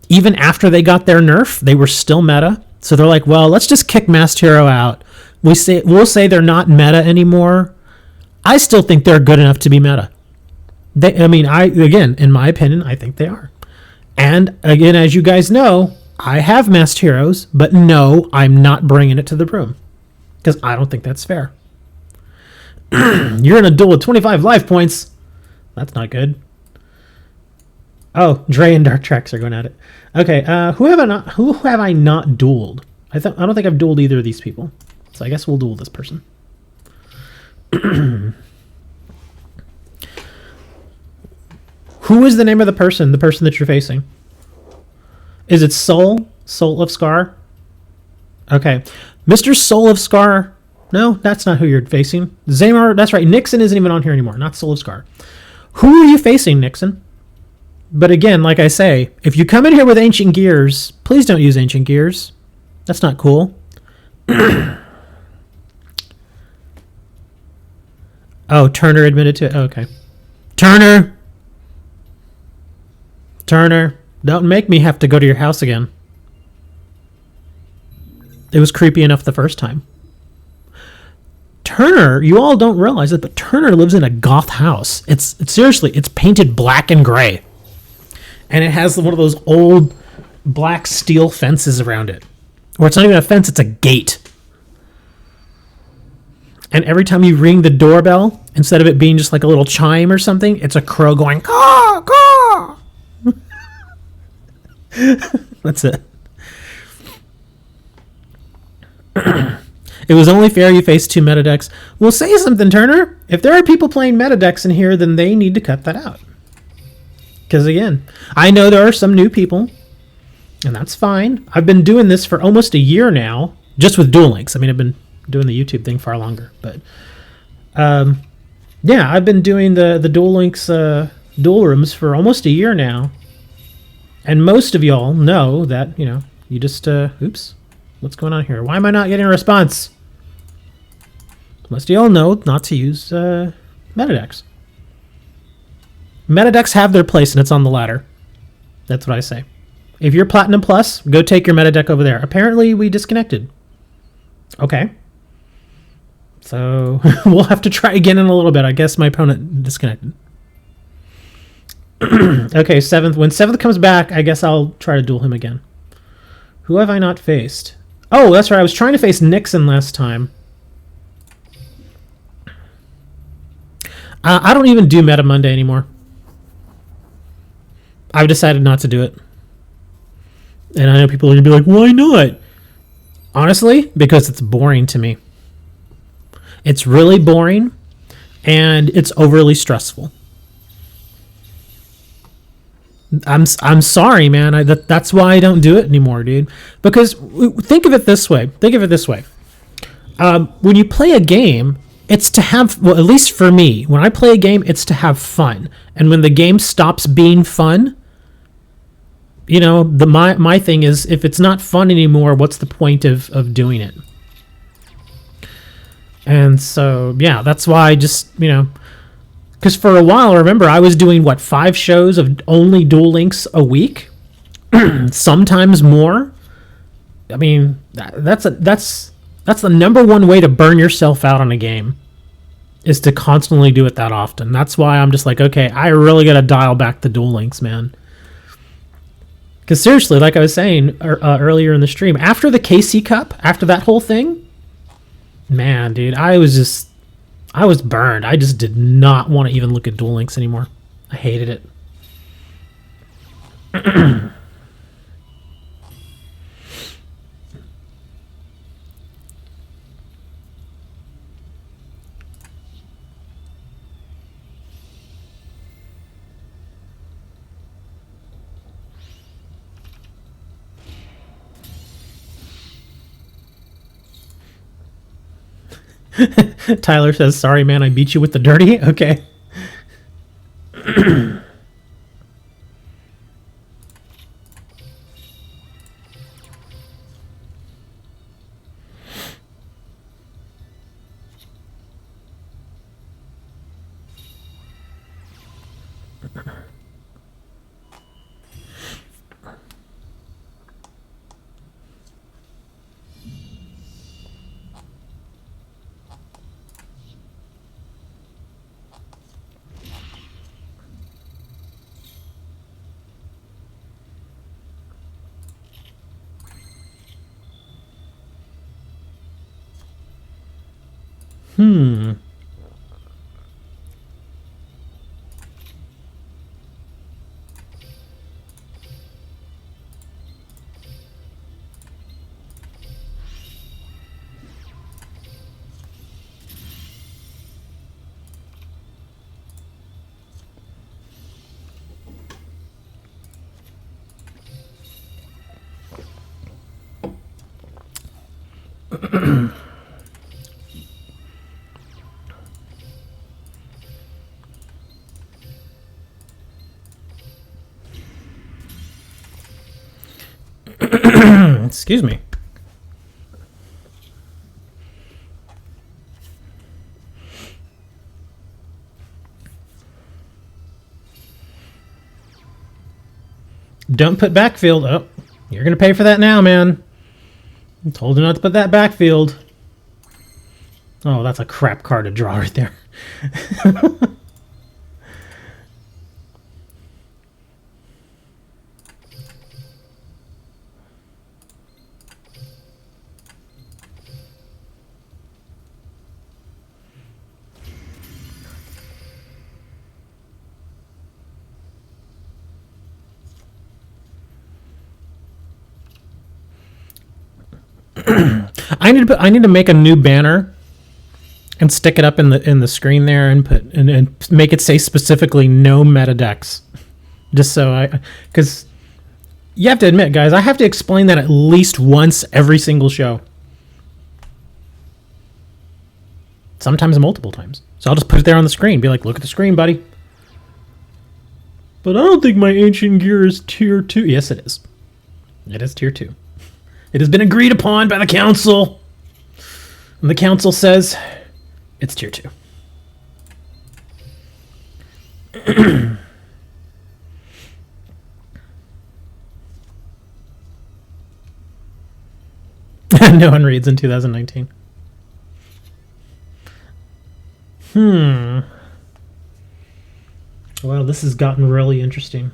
Even after they got their nerf, they were still meta. So they're like, well, let's just kick Masked Hero out. We'll say they're not meta anymore. I still think they're good enough to be meta. Again, in my opinion, I think they are. And again, as you guys know, I have Masked Heroes, but no, I'm not bringing it to the room because I don't think that's fair. You're in a duel with 25 life points. That's not good. Oh, Dre and Dark Tracks are going at it. Okay, who have I not dueled? I don't think I've dueled either of these people. So I guess we'll duel this person. Who is the name of the person that you're facing? Is it Soul of Scar? Okay. Mr. Soul of Scar. No, that's not who you're facing. Zaymar, that's right. Nixon isn't even on here anymore. Not Soul of Scar. Who are you facing, Nixon? But again, like I say, if you come in here with Ancient Gears, please don't use Ancient Gears. That's not cool. Oh, Turner admitted to it. Oh, okay. Turner, don't make me have to go to your house again. It was creepy enough the first time. Turner, you all don't realize it, but Turner lives in a goth house. It's seriously, it's painted black and gray. And it has one of those old black steel fences around it. Or it's not even a fence, it's a gate. And every time you ring the doorbell, instead of it being just like a little chime or something, it's a crow going, caw, caw. That's it. It was only fair you faced 2 meta decks. Well, say something, Turner. If there are people playing meta decks in here, then they need to cut that out. Because again, I know there are some new people, and that's fine. I've been doing this for almost a year now, just with Duel Links. I mean, I've been doing the YouTube thing far longer. But yeah, I've been doing the Duel Links duel rooms for almost a year now. And most of y'all know that, you just, oops, what's going on here? Why am I not getting a response? Most of y'all know not to use meta decks. Meta decks have their place, and it's on the ladder. That's what I say. If you're Platinum Plus, go take your meta deck over there. Apparently, we disconnected. Okay. So, we'll have to try again in a little bit. I guess my opponent disconnected. Okay, 7th. When 7th comes back, I guess I'll try to duel him again. Who have I not faced? Oh, that's right. I was trying to face Nixon last time. I don't even do Meta Monday anymore. I've decided not to do it. And I know people are going to be like, why not? Honestly, because it's boring to me. It's really boring, and it's overly stressful. I'm sorry, man. That's why I don't do it anymore, dude. Because think of it this way. When you play a game, it's to have, well, at least for me, when I play a game, it's to have fun. And when the game stops being fun, my thing is, if it's not fun anymore, what's the point of doing it? And so, yeah, that's why I just, because for a while, remember, I was doing, 5 shows of only Duel Links a week? Sometimes more. I mean, that's the number one way to burn yourself out on a game, is to constantly do it that often. That's why I'm just like, okay, I really got to dial back the Duel Links, man. Because seriously, like I was saying earlier in the stream, after the KC Cup, after that whole thing, man, dude, I was burned. I just did not want to even look at Duel Links anymore. I hated it. Tyler says, sorry, man, I beat you with the dirty. Okay. Excuse me. Don't put backfield. Oh, you're going to pay for that now, man. I told you not to put that backfield. Oh, that's a crap card to draw right there. I need to make a new banner and stick it up in the screen there and put and make it say specifically no meta decks. Just so because you have to admit, guys, I have to explain that at least once every single show. Sometimes multiple times. So I'll just put it there on the screen. Be like, look at the screen, buddy. But I don't think my ancient gear is tier 2. Yes, it is. It is tier 2. It has been agreed upon by the council. And the council says it's tier 2. No one reads in 2019. Well, this has gotten really interesting.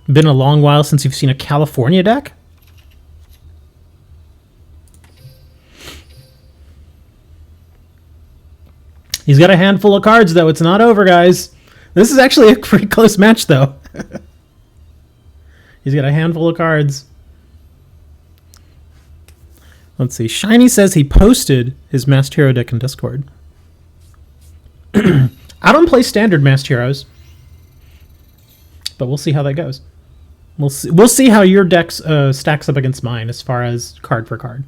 Been a long while since you've seen a California deck? He's got a handful of cards, though. It's not over, guys. This is actually a pretty close match, though. He's got a handful of cards. Let's see. Shiny says he posted his Masked Hero deck in Discord. I don't play standard Masked Heroes, but we'll see how that goes. We'll see how your deck stacks up against mine as far as card for card.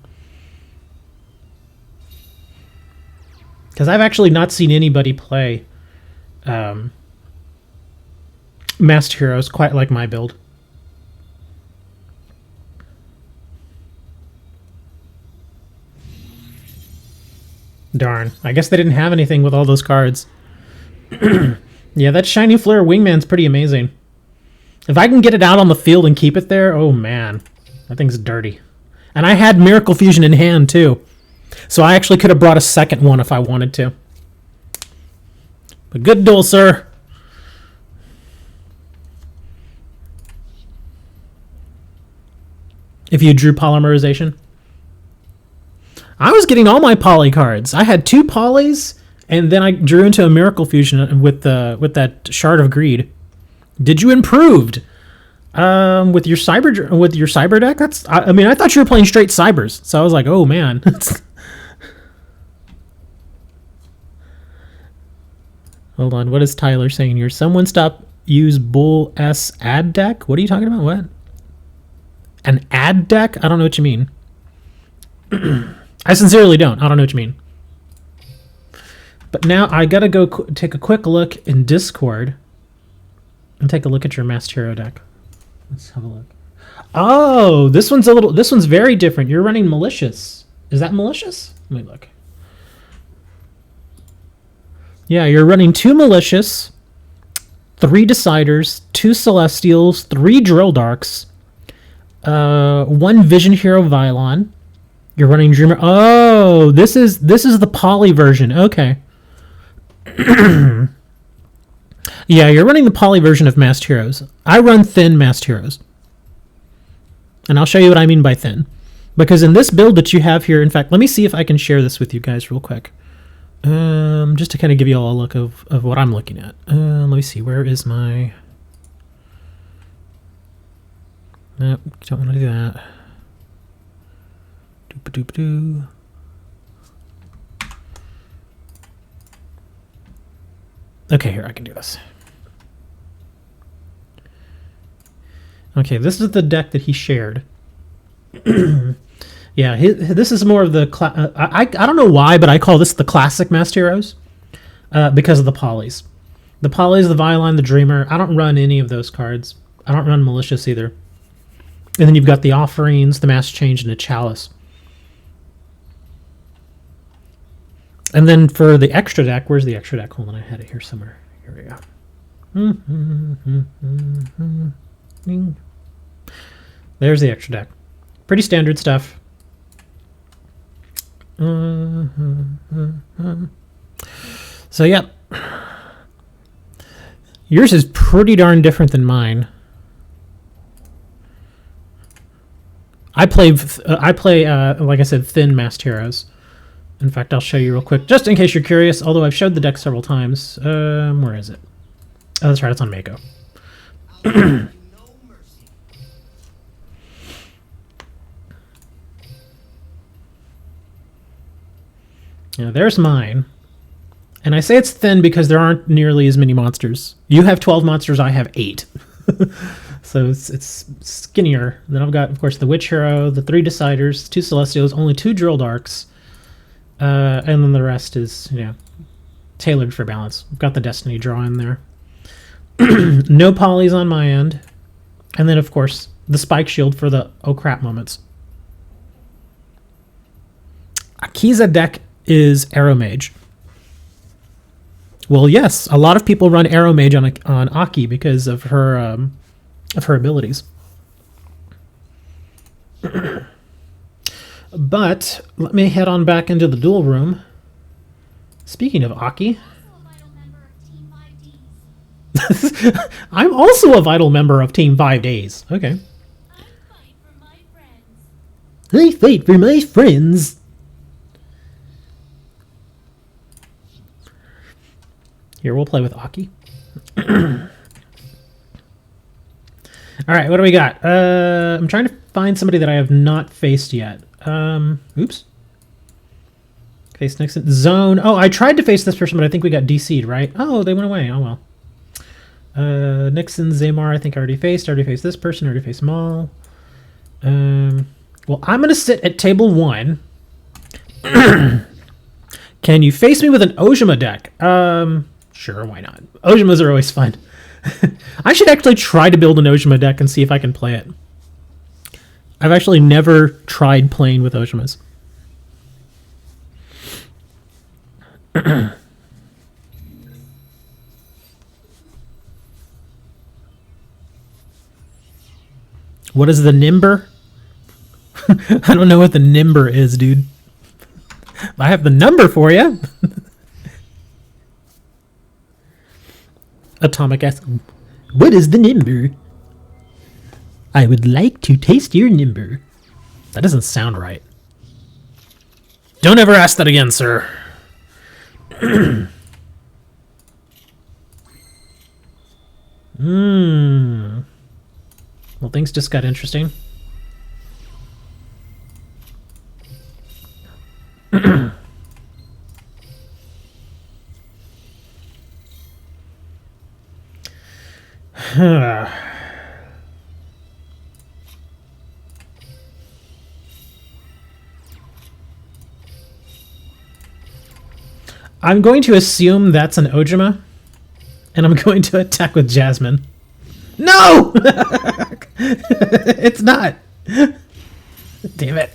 Because I've actually not seen anybody play Masked Heroes quite like my build. Darn. I guess they didn't have anything with all those cards. Yeah, that Shiny Flare Wingman's pretty amazing. If I can get it out on the field and keep it there, oh man, that thing's dirty. And I had Miracle Fusion in hand too. So I actually could have brought a second one if I wanted to. But good duel, sir. if you drew polymerization. I was getting all my poly cards. I had 2 polys, and then I drew into a Miracle Fusion with that Shard of Greed. Did you improved? With your cyber deck? I mean, I thought you were playing straight cybers, so I was like, oh man. Hold on, what is Tyler saying here? Someone stop use Bull S ad deck? What are you talking about? What? An ad deck? I don't know what you mean. I sincerely don't. I don't know what you mean. But now I gotta go take a quick look in Discord and take a look at your Masked Hero deck. Let's have a look. Oh, this one's very different. You're running Malicious. Is that Malicious? Let me look. Yeah, you're running 2 Malicious, 3 Deciders, 2 Celestials, 3 Drill Darks, 1 Vision Hero Vylon. You're running Dreamer. Oh, this is the poly version. Okay. Yeah, you're running the poly version of Masked Heroes. I run thin Masked Heroes. And I'll show you what I mean by thin. Because in this build that you have here, in fact, let me see if I can share this with you guys real quick. Just to kind of give you all a look of what I'm looking at. Let me see, where is my... Nope, don't want to do that. Doop-a-doop-a-doo. Okay, here, I can do this. Okay, this is the deck that he shared. Yeah, this is more of the... I don't know why, but I call this the classic Masked Heroes because of the polys. The polys, the Vylon, the Dreamer. I don't run any of those cards. I don't run Malicious either. And then you've got the Offerings, the Mass Change, and the Chalice. And then for the extra deck, where's the extra deck? Hold on, I had it here somewhere. Here we go. There's the extra deck. Pretty standard stuff. So, yeah. Yours is pretty darn different than mine. I play, like I said, thin Masked Heroes. In fact, I'll show you real quick, just in case you're curious, although I've showed the deck several times. Where is it? Oh, that's right, it's on Mako. Yeah, there's mine. And I say it's thin because there aren't nearly as many monsters. You have 12 monsters, I have 8. So it's skinnier. Then I've got, of course, the Witch Hero, the 3 Deciders, 2 Celestials, only 2 Drill Darks. And then the rest is, you know, tailored for balance. I've got the Destiny draw in there. No polys on my end. And then, of course, the Spike Shield for the oh crap moments. Akiza deck is Arrow Mage. Well, yes, a lot of people run Arrow Mage on Aki because of her abilities. But let me head on back into the duel room. Speaking of Aki, I'm also a vital member of Team 5 Days. Okay. I fight for my friends. Here, we'll play with Aki. All right, what do we got? I'm trying to find somebody that I have not faced yet. Oops. Face next zone. Oh, I tried to face this person, but I think we got DC'd, right? Oh, they went away. Oh, well. Nixon, Zaymar, I think I already faced. I already faced this person. I already faced Maul. Well, I'm going to sit at table 1. Can you face me with an Ojima deck? Sure, why not? Ojimas are always fun. I should actually try to build an Ojima deck and see if I can play it. I've actually never tried playing with Ojimas. What is the Nimber? I don't know what the Nimber is, dude. I have the number for you. Atomic S. What is the Nimber? I would like to taste your Nimber. That doesn't sound right. Don't ever ask that again, sir. Well, things just got interesting. I'm going to assume that's an Ojima, and I'm going to attack with Jasmine. No! It's not. Damn it.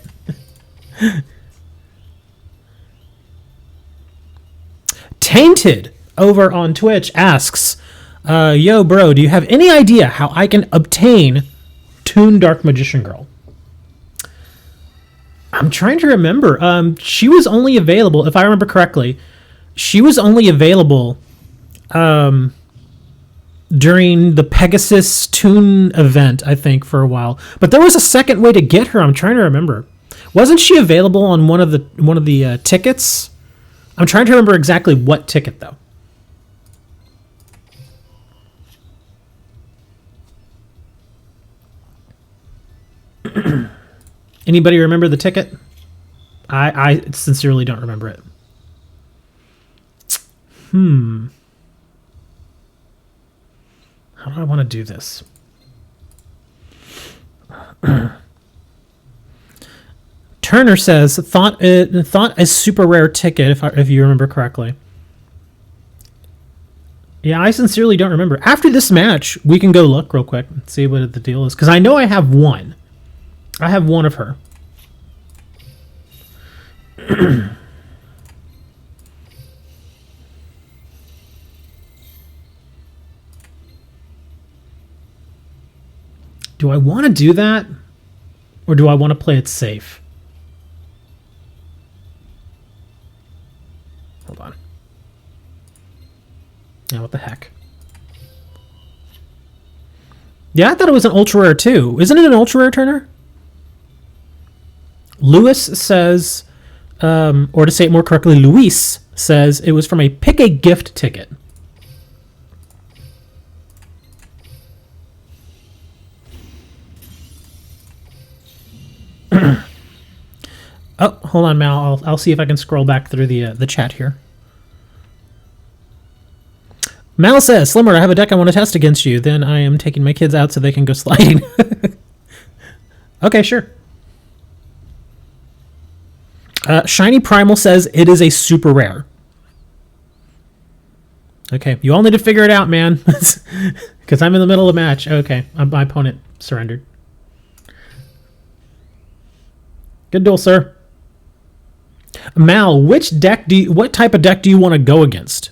Tainted over on Twitch asks, yo, bro, do you have any idea how I can obtain Toon Dark Magician Girl? I'm trying to remember. She was only available, if I remember correctly, she was only available during the Pegasus Toon event, I think, for a while. But there was a second way to get her. I'm trying to remember. Wasn't she available on one of the tickets? I'm trying to remember exactly what ticket, though. Anybody remember the ticket? I sincerely don't remember it. How do I want to do this? Turner says thought a super rare ticket if you remember correctly. Yeah, I sincerely don't remember. After this match, we can go look real quick and see what the deal is, because I know I have one. I have one of her. Do I want to do that? Or do I want to play it safe? Hold on. Yeah, what the heck? Yeah, I thought it was an ultra rare too. Isn't it an ultra rare, Turner? Lewis says, or to say it more correctly, Luis says it was from a pick a gift ticket. Oh, hold on, Mal. I'll see if I can scroll back through the chat here. Mal says, Slimmer, I have a deck I want to test against you. Then I am taking my kids out so they can go sliding. Okay, sure. Shiny Primal says it is a super rare. Okay, you all need to figure it out, man. Because I'm in the middle of a match. Okay, my opponent surrendered. Good duel, sir. Mal, what type of deck do you want to go against?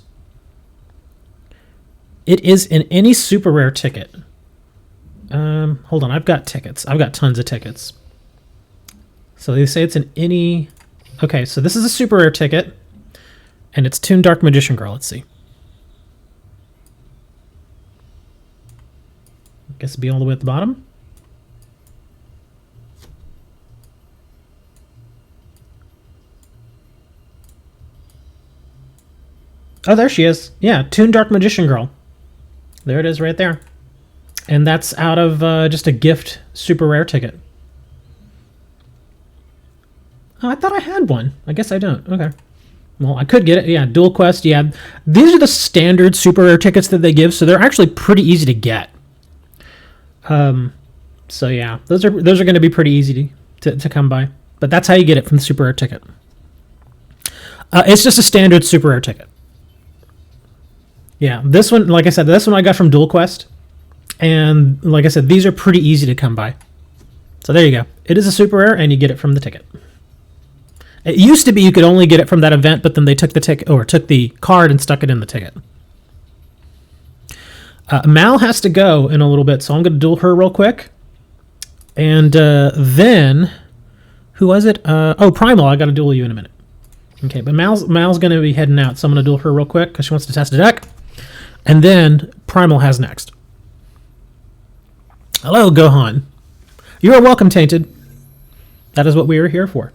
It is in any super rare ticket. Hold on, I've got tickets. I've got tons of tickets. So they say it's in any... Okay, so this is a super rare ticket, and it's Toon Dark Magician Girl. Let's see. I guess it'd be all the way at the bottom. Oh, there she is. Yeah, Toon Dark Magician Girl. There it is right there. And that's out of just a gift super rare ticket. Oh, I thought I had one. I guess I don't. Okay. Well, I could get it. Yeah, Dual Quest. Yeah, these are the standard super rare tickets that they give, so they're actually pretty easy to get. So yeah, those are going to be pretty easy to come by. But that's how you get it from the super rare ticket. It's just a standard super rare ticket. Yeah, this one, like I said, this one I got from Dual Quest. And like I said, these are pretty easy to come by. So there you go. It is a super rare, and you get it from the ticket. It used to be you could only get it from that event, but then they took the ticket, or took the card and stuck it in the ticket. Mal has to go in a little bit, so I'm going to duel her real quick. And then, who was it? Oh, Primal, I got to duel you in a minute. Okay, but Mal's going to be heading out, so I'm going to duel her real quick because she wants to test a deck. And then Primal has next. Hello, Gohan. You are welcome, Tainted. That is what we are here for.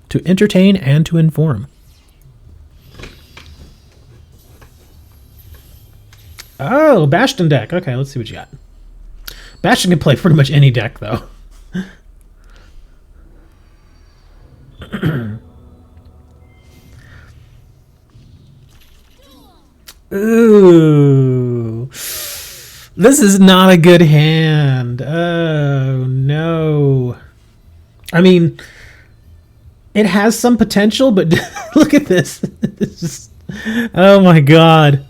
To entertain and to inform. Oh, Bastion deck. Okay, let's see what you got. Bastion can play pretty much any deck, though. Ooh. This is not a good hand. Oh, no. I mean, it has some potential, but look at this. It's just, oh my god.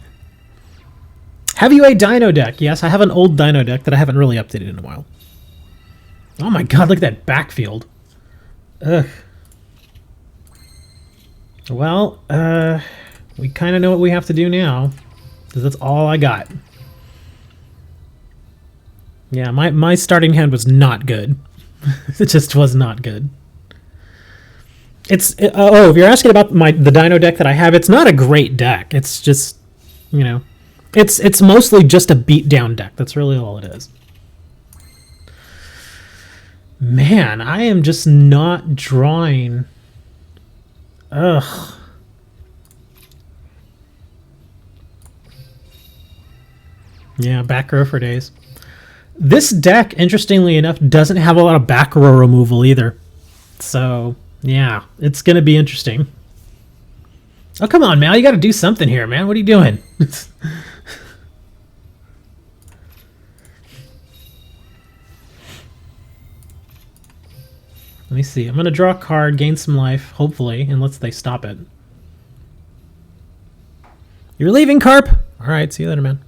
Have you a Dino deck? Yes, I have an old Dino deck that I haven't really updated in a while. Oh my god, look at that backfield. Ugh. Well, we kind of know what we have to do now, because that's all I got. Yeah, my starting hand was not good. It just was not good. It's if you're asking about the Dino deck that I have, it's not a great deck. It's just, you know, it's mostly just a beatdown deck. That's really all it is. Man, I am just not drawing. Ugh. Yeah, back row for days. This deck, interestingly enough, doesn't have a lot of back row removal either. So, yeah, it's going to be interesting. Oh, come on, Mal. You got to do something here, man. What are you doing? Let me see. I'm going to draw a card, gain some life, hopefully, unless they stop it. You're leaving, Carp? All right, see you later, man.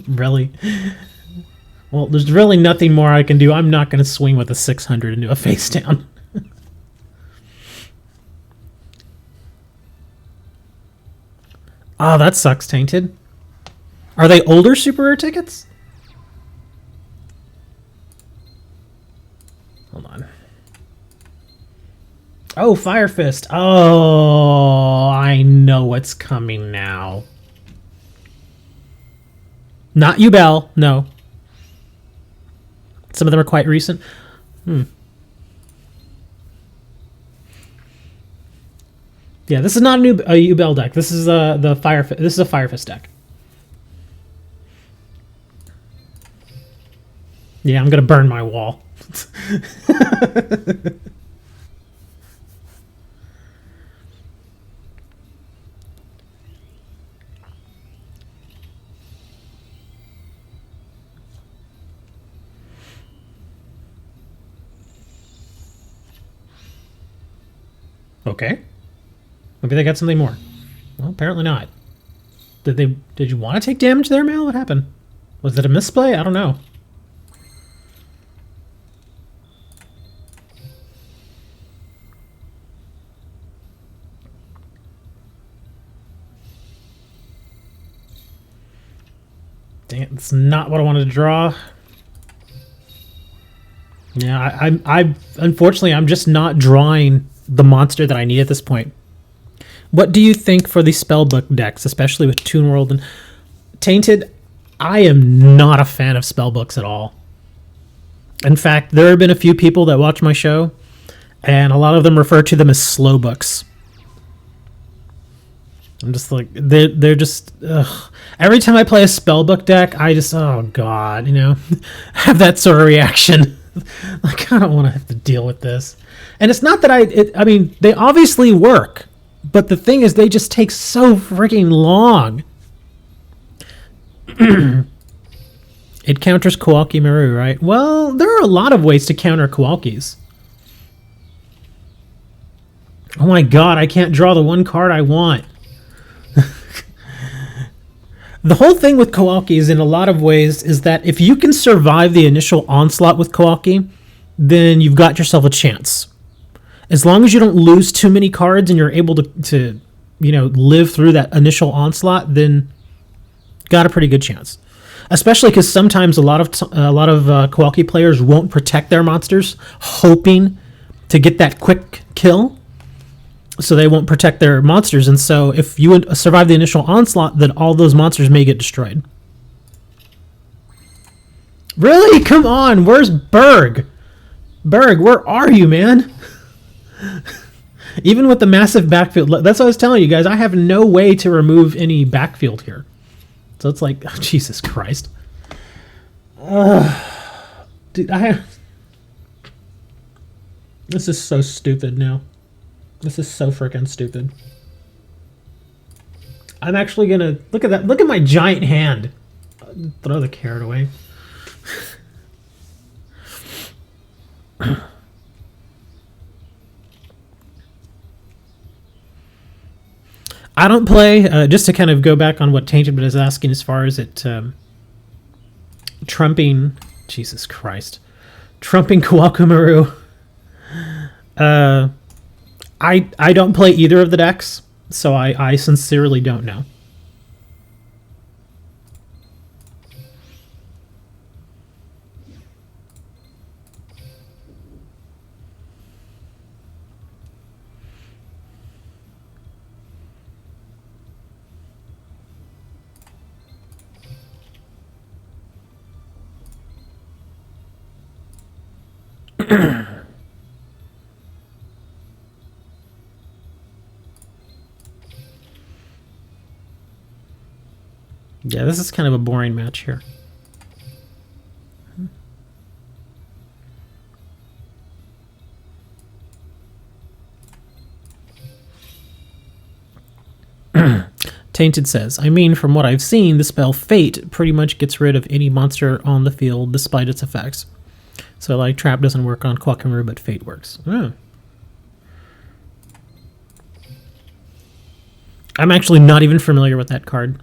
Really? Well, there's really nothing more I can do. I'm not going to swing with a 600 into a face down. Oh, that sucks, Tainted. Are they older Super Rare tickets? Hold on. Oh, Fire Fist. Oh, I know what's coming now. Not Yubel, no. Some of them are quite recent. Yeah, this is not a Yubel deck. This is the Fire. This is a Fire Fist deck. Yeah, I'm gonna burn my wall. Okay. Maybe they got something more. Well, apparently not. Did you want to take damage there, Mal? What happened? Was it a misplay? I don't know. Dang it, it's not what I wanted to draw. Yeah, I unfortunately, I'm just not drawing the monster that I need at this point. What do you think for the Spellbook decks, especially with Toon World and Tainted? I am not a fan of Spellbooks at all. In fact, there have been a few people that watch my show, and a lot of them refer to them as slow books. I'm just like, they're just, ugh. Every time I play a Spellbook deck, I just, oh god, you know, have that sort of reaction. Like, I don't want to have to deal with this. And it's not that I mean, they obviously work, but the thing is, they just take so freaking long. It counters Kowalki Maru, right? Well, there are a lot of ways to counter Kowalkis. Oh my god, I can't draw the one card I want. The whole thing with Kowalkis in a lot of ways is that if you can survive the initial onslaught with Kowalki, then you've got yourself a chance. As long as you don't lose too many cards and you're able to you know, live through that initial onslaught, then got a pretty good chance. Especially because sometimes a lot of Kowalki players won't protect their monsters, hoping to get that quick kill. so they won't protect their monsters. And so if you survive the initial onslaught, then all those monsters may get destroyed. Really? Come on. Where's Berg? Berg, where are you, man? Even with the massive backfield, that's what I was telling you guys. I have no way to remove any backfield here. So it's like, oh, Jesus Christ. Dude, this is so stupid now. This is so freaking stupid. I'm actually gonna look at that. Look at my giant hand. Throw the carrot away. I don't play, just to kind of go back on what Tainted is asking as far as it trumping, Jesus Christ, trumping Kawakumaru. I don't play either of the decks, so I sincerely don't know. Yeah, this is kind of a boring match here. Tainted says, I mean, from what I've seen, the spell Fate pretty much gets rid of any monster on the field despite its effects. So, like, Trap doesn't work on Kawakumaru, but Fate works. Oh. I'm actually not even familiar with that card.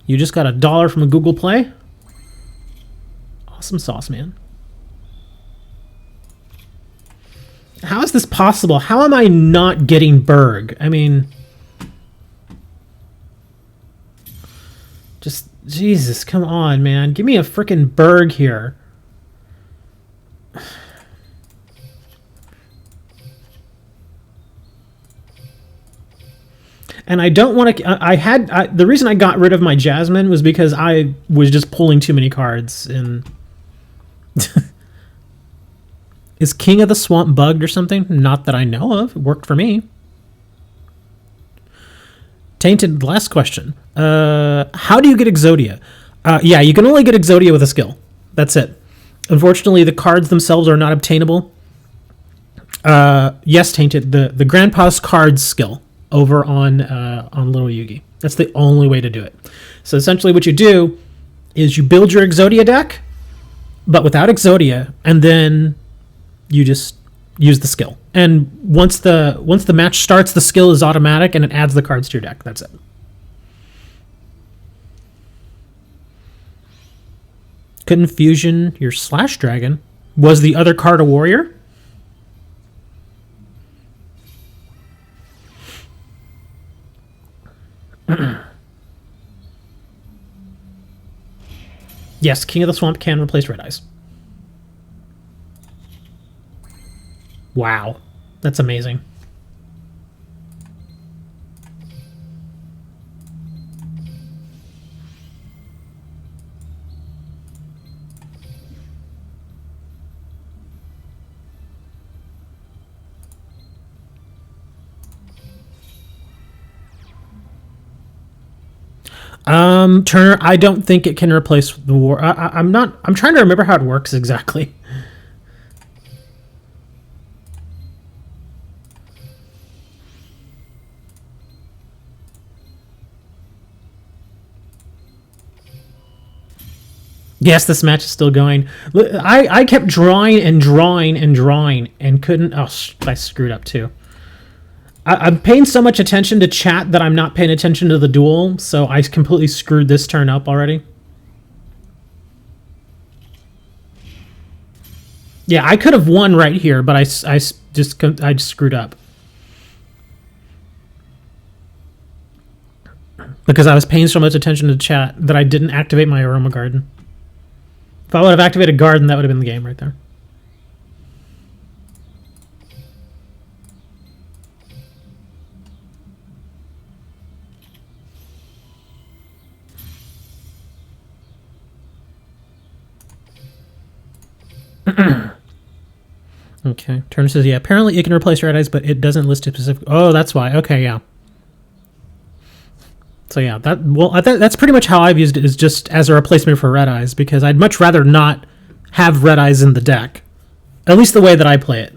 You just got $1 from a Google Play? Awesome sauce, man. How is this possible? How am I not getting Berg? I mean, just, Jesus, come on, man. Give me a freaking Berg here. And I don't want to... the reason I got rid of my Jasmine was because I was just pulling too many cards. And is King of the Swamp bugged or something? Not that I know of. It worked for me. Tainted, last question. How do you get Exodia? Yeah, you can only get Exodia with a skill. That's it. Unfortunately, the cards themselves are not obtainable. Yes, Tainted, the Grandpa's cards skill over on Little Yugi. That's the only way to do it. So essentially what you do is you build your Exodia deck, but without Exodia, and then you just use the skill. And once the match starts, the skill is automatic and it adds the cards to your deck. That's it. Couldn't fusion your Slash Dragon. Was the other card a warrior? Yes, King of the Swamp can replace Red Eyes. Wow, that's amazing. Turner, I don't think it can replace the war. I'm trying to remember how it works exactly. Yes, this match is still going. I kept drawing and drawing and drawing and couldn't. Oh, I screwed up too. I'm paying so much attention to chat that I'm not paying attention to the duel, so I completely screwed this turn up already. Yeah, I could have won right here, but I just screwed up. Because I was paying so much attention to chat that I didn't activate my Aroma Garden. If I would have activated Garden, that would have been the game right there. Okay. Turner says, yeah, apparently it can replace Red Eyes, but it doesn't list it specific. Oh, that's why. Okay, yeah. So yeah, that's pretty much how I've used it, is just as a replacement for Red Eyes, because I'd much rather not have Red Eyes in the deck. At least the way that I play it.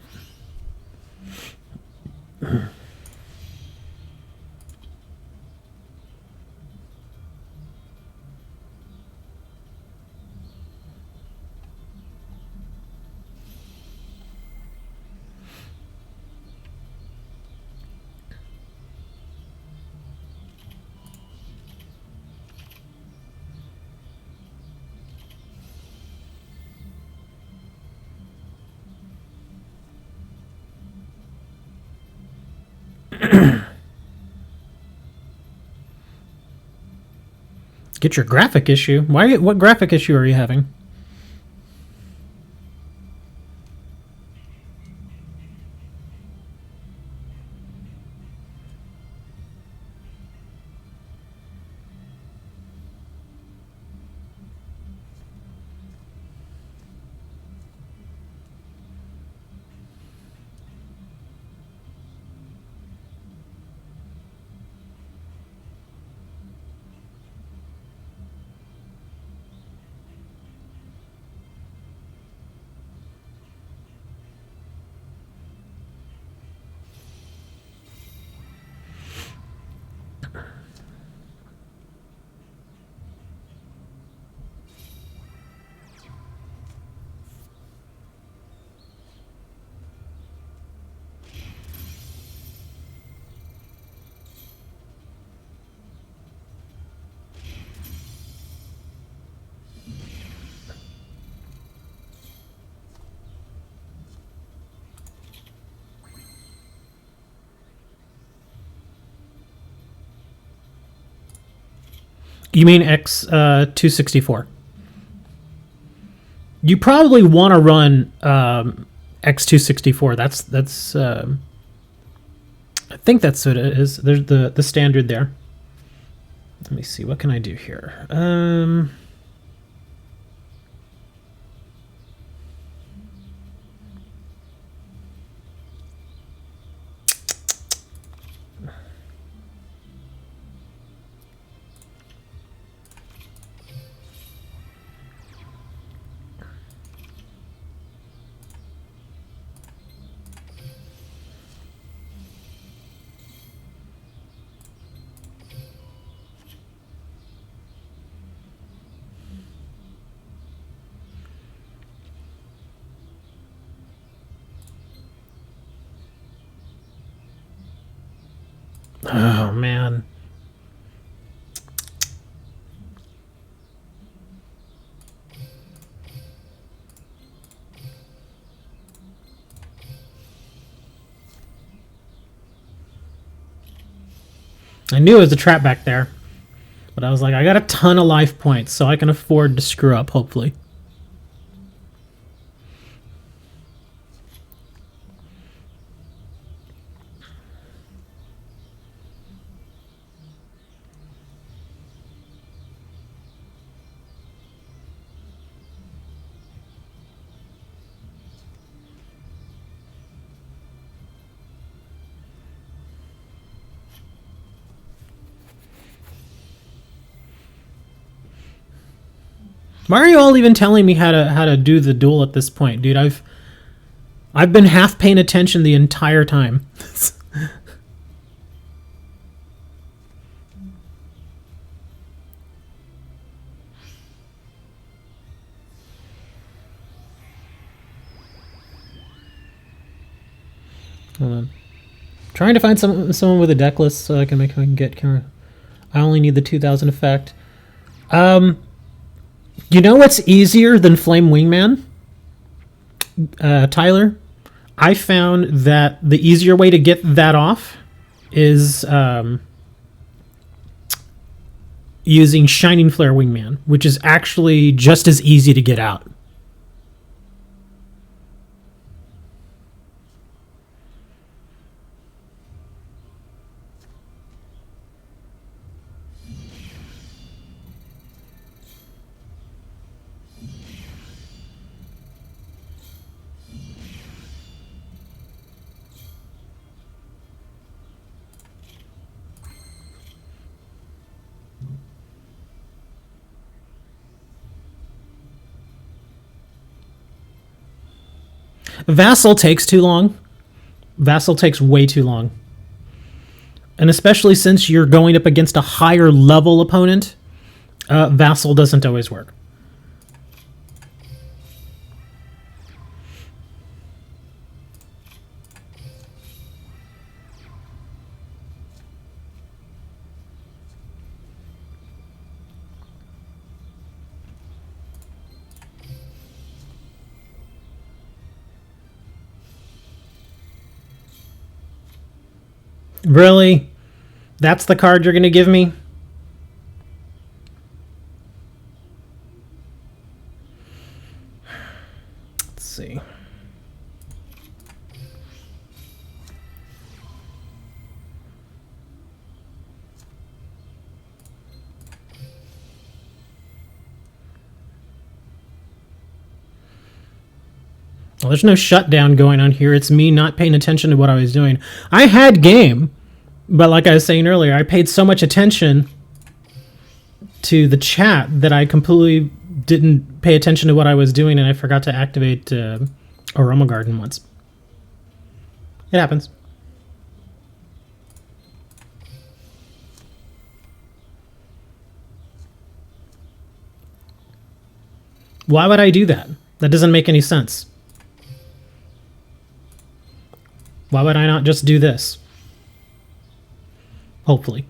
Get your graphic issue. Why? What graphic issue are you having? You mean X 264? You probably want to run X 264. That's. I think that's what it is. There's the standard there. Let me see. What can I do here? Oh man. I knew it was a trap back there, but I was like, I got a ton of life points, so I can afford to screw up, hopefully. Why are you all even telling me how to do the duel at this point, dude? I've been half paying attention the entire time. Hold on. Trying to find someone with a deck list so I can get camera. I only need the 2000 effect. You know what's easier than Flame Wingman? Tyler? I found that the easier way to get that off is using Shining Flare Wingman, which is actually just as easy to get out. Vassal takes too long. Vassal takes way too long. And especially since you're going up against a higher level opponent, Vassal doesn't always work. Really? That's the card you're going to give me? Let's see. Well, there's no shutdown going on here. It's me not paying attention to what I was doing. I had game, but like I was saying earlier, I paid so much attention to the chat that I completely didn't pay attention to what I was doing, and I forgot to activate Aroma Garden once. It happens. Why would I do that? That doesn't make any sense. Why would I not just do this? Hopefully.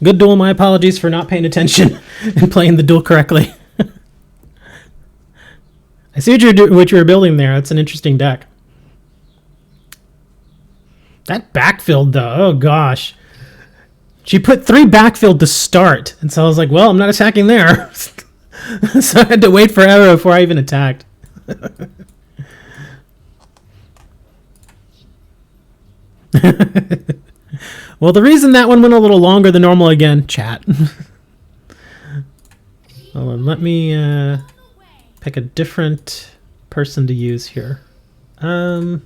Good duel. My apologies for not paying attention and playing the duel correctly. I see what you're building there. That's an interesting deck. That backfield, though. Oh, gosh. She put 3 backfield to start. And so I was like, well, I'm not attacking there. So I had to wait forever before I even attacked. Well, the reason that one went a little longer than normal again, chat. Hold on, let me pick a different person to use here. Here,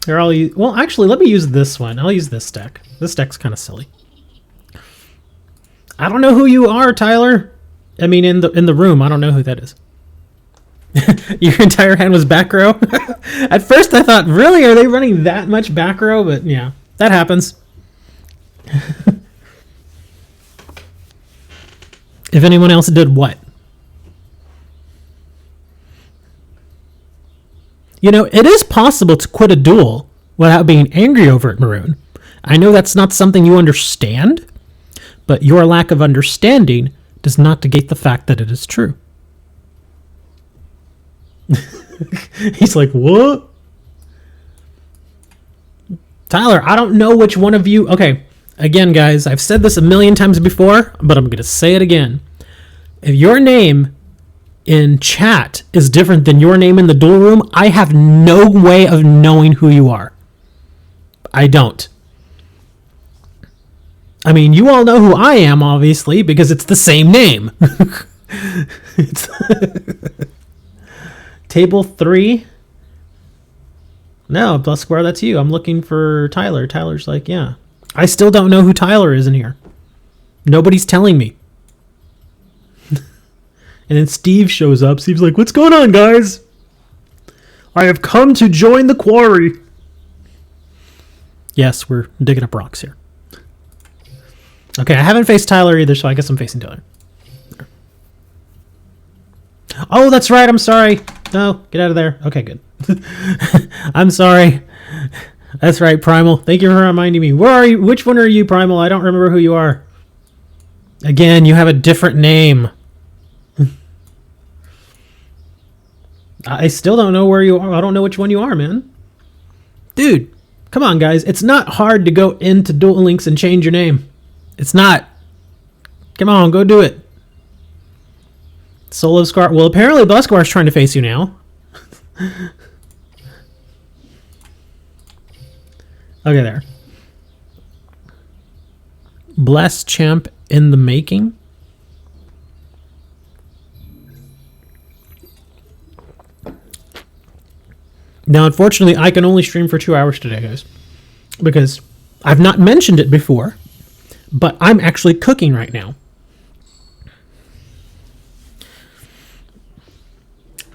I'll use, well, actually, let me use this one. I'll use this deck. This deck's kind of silly. I don't know who you are, Tyler. I mean, in the room, I don't know who that is. Your entire hand was back row? At first I thought, really? Are they running that much back row? But yeah, that happens. If anyone else did what? You know, it is possible to quit a duel without being angry over it, Maroon. I know that's not something you understand, but your lack of understanding does not negate the fact that it is true. He's like, what? Tyler, I don't know which one of you... Okay, again, guys, I've said this a million times before, but I'm going to say it again. If your name in chat is different than your name in the duel room, I have no way of knowing who you are. I don't. I mean, you all know who I am, obviously, because it's the same name. It's Table 3. No, plus square, that's you. I'm looking for Tyler. Tyler's like, yeah. I still don't know who Tyler is in here. Nobody's telling me. And then Steve shows up. Steve's like, what's going on, guys? I have come to join the quarry. Yes, we're digging up rocks here. Okay, I haven't faced Tyler either, so I guess I'm facing Tyler. There. Oh, that's right. I'm sorry. No, get out of there. Okay, good. I'm sorry. That's right, Primal. Thank you for reminding me. Where are you? Which one are you, Primal? I don't remember who you are. Again, you have a different name. I still don't know where you are. I don't know which one you are, man. Dude, come on, guys. It's not hard to go into Duel Links and change your name. It's not. Come on, go do it. Soul of Scar. Well, apparently Busquar's trying to face you now. Okay, there. Bless Champ in the making. Now, unfortunately, I can only stream for 2 hours today, guys, because I've not mentioned it before, but I'm actually cooking right now.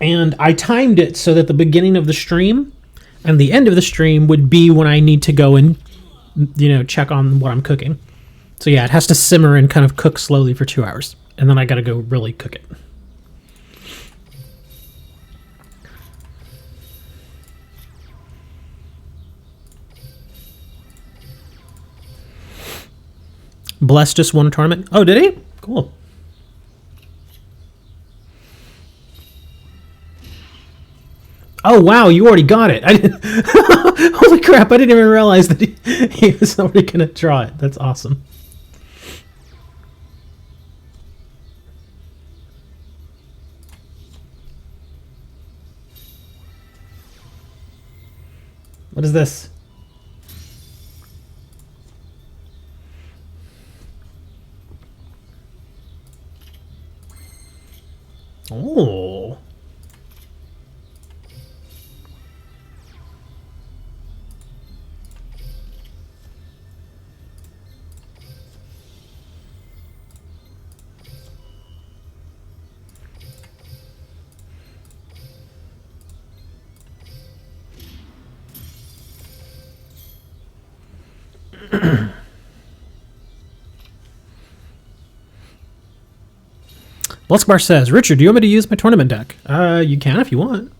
And I timed it so that the beginning of the stream and the end of the stream would be when I need to go and, check on what I'm cooking. So yeah, it has to simmer and kind of cook slowly for 2 hours. And then I got to go really cook it. Bless just won a tournament. Oh, did he? Cool. Oh, wow, you already got it. Holy crap, I didn't even realize that he was already going to draw it. That's awesome. What is this? Oh. Bloodspar says, Richard, do you want me to use my tournament deck? You can if you want.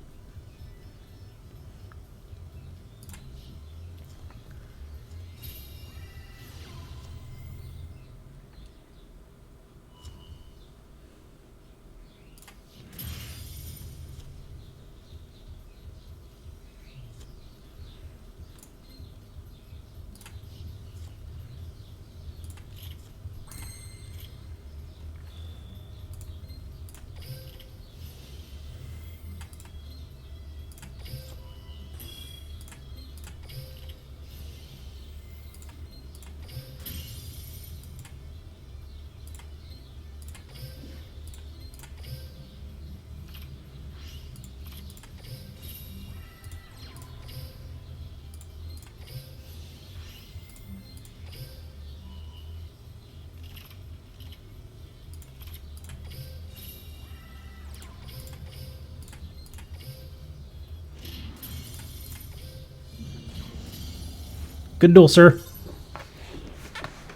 Good duel, sir.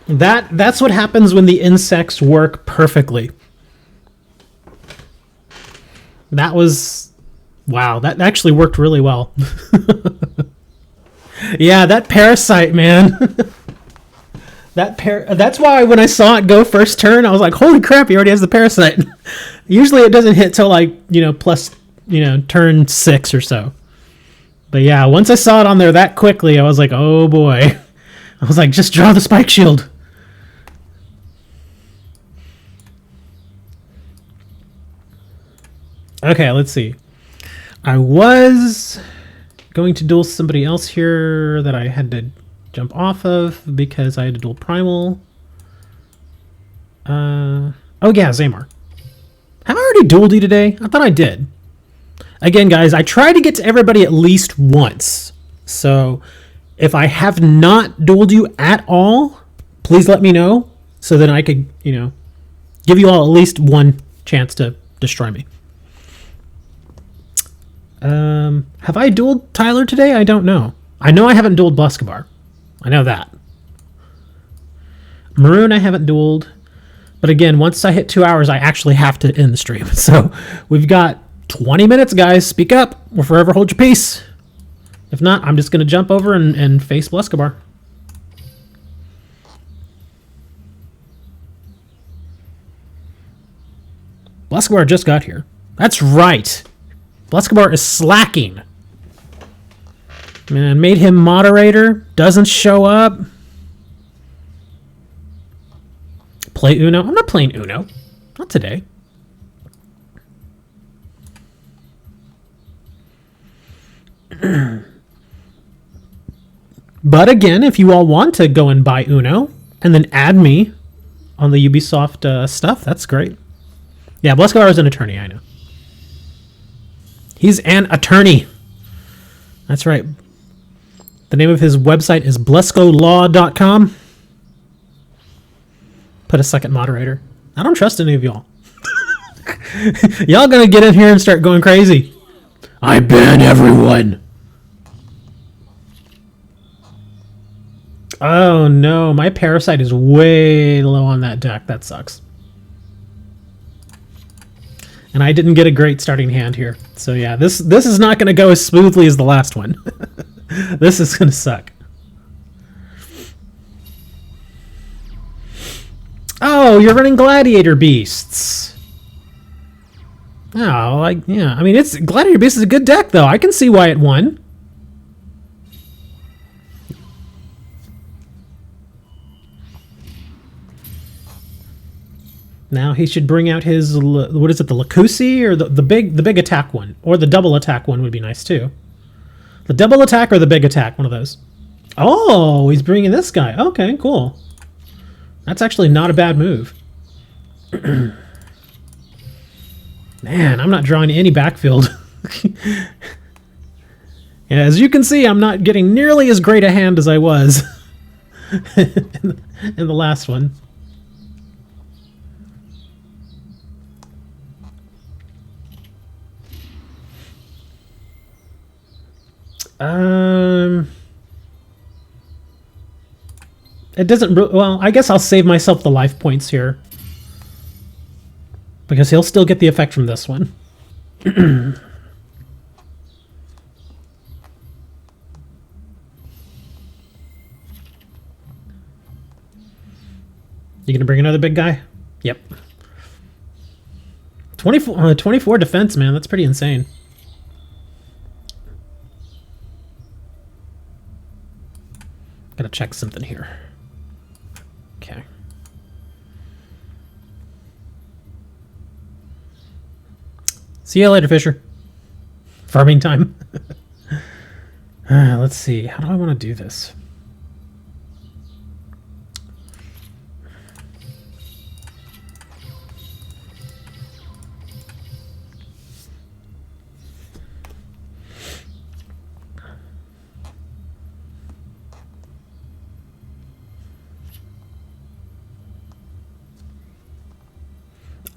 That's what happens when the insects work perfectly. That was... Wow, that actually worked really well. Yeah, that parasite, man. That's why when I saw it go first turn, I was like, holy crap, he already has the parasite. Usually it doesn't hit till like, plus, turn 6 or so. But yeah, once I saw it on there that quickly, I was like, oh boy. I was like, just draw the spike shield. Okay, let's see. I was going to duel somebody else here that I had to jump off of because I had to duel Primal. Oh yeah, Zaymar. Have I already dueled you today? I thought I did. Again, guys, I try to get to everybody at least once. So if I have not dueled you at all, please let me know so that I could, give you all at least one chance to destroy me. Have I dueled Tyler today? I don't know. I know I haven't dueled Bluscabar. I know that. Maroon I haven't dueled. But again, once I hit 2 hours, I actually have to end the stream. So we've got 20 minutes, guys. Speak up or forever hold your peace. If not, I'm just going to jump over and face Bluscabar. Bluscabar just got here. That's right. Bluscabar is slacking. Man, made him moderator. Doesn't show up. Play Uno? I'm not playing Uno. Not today. But again, if you all want to go and buy Uno and then add me on the Ubisoft stuff, that's great. Yeah, Bluscabar is an attorney, I know. He's an attorney. That's right. The name of his website is blescolaw.com. Put a second moderator. I don't trust any of y'all. Y'all gonna get in here and start going crazy. I ban everyone. Oh no, my parasite is way low on that deck. That sucks. And I didn't get a great starting hand here. So yeah, this is not going to go as smoothly as the last one. This is going to suck. Oh, you're running Gladiator Beasts. Oh, yeah. I mean, Gladiator Beasts is a good deck, though. I can see why it won. Now he should bring out his, what is it, the Lakusi or the big attack one, or the double attack one would be nice too. The double attack or the big attack, one of those. Oh, he's bringing this guy. Okay, cool. That's actually not a bad move. Man, I'm not drawing any backfield. Yeah, as you can see, I'm not getting nearly as great a hand as I was in the last one. It doesn't. Well, I guess I'll save myself the life points here because he'll still get the effect from this one. You gonna bring another big guy? Yep. 24 defense, man. That's pretty insane. Gotta check something here. Okay. See you later, Fisher. Farming time. Let's see. How do I want to do this?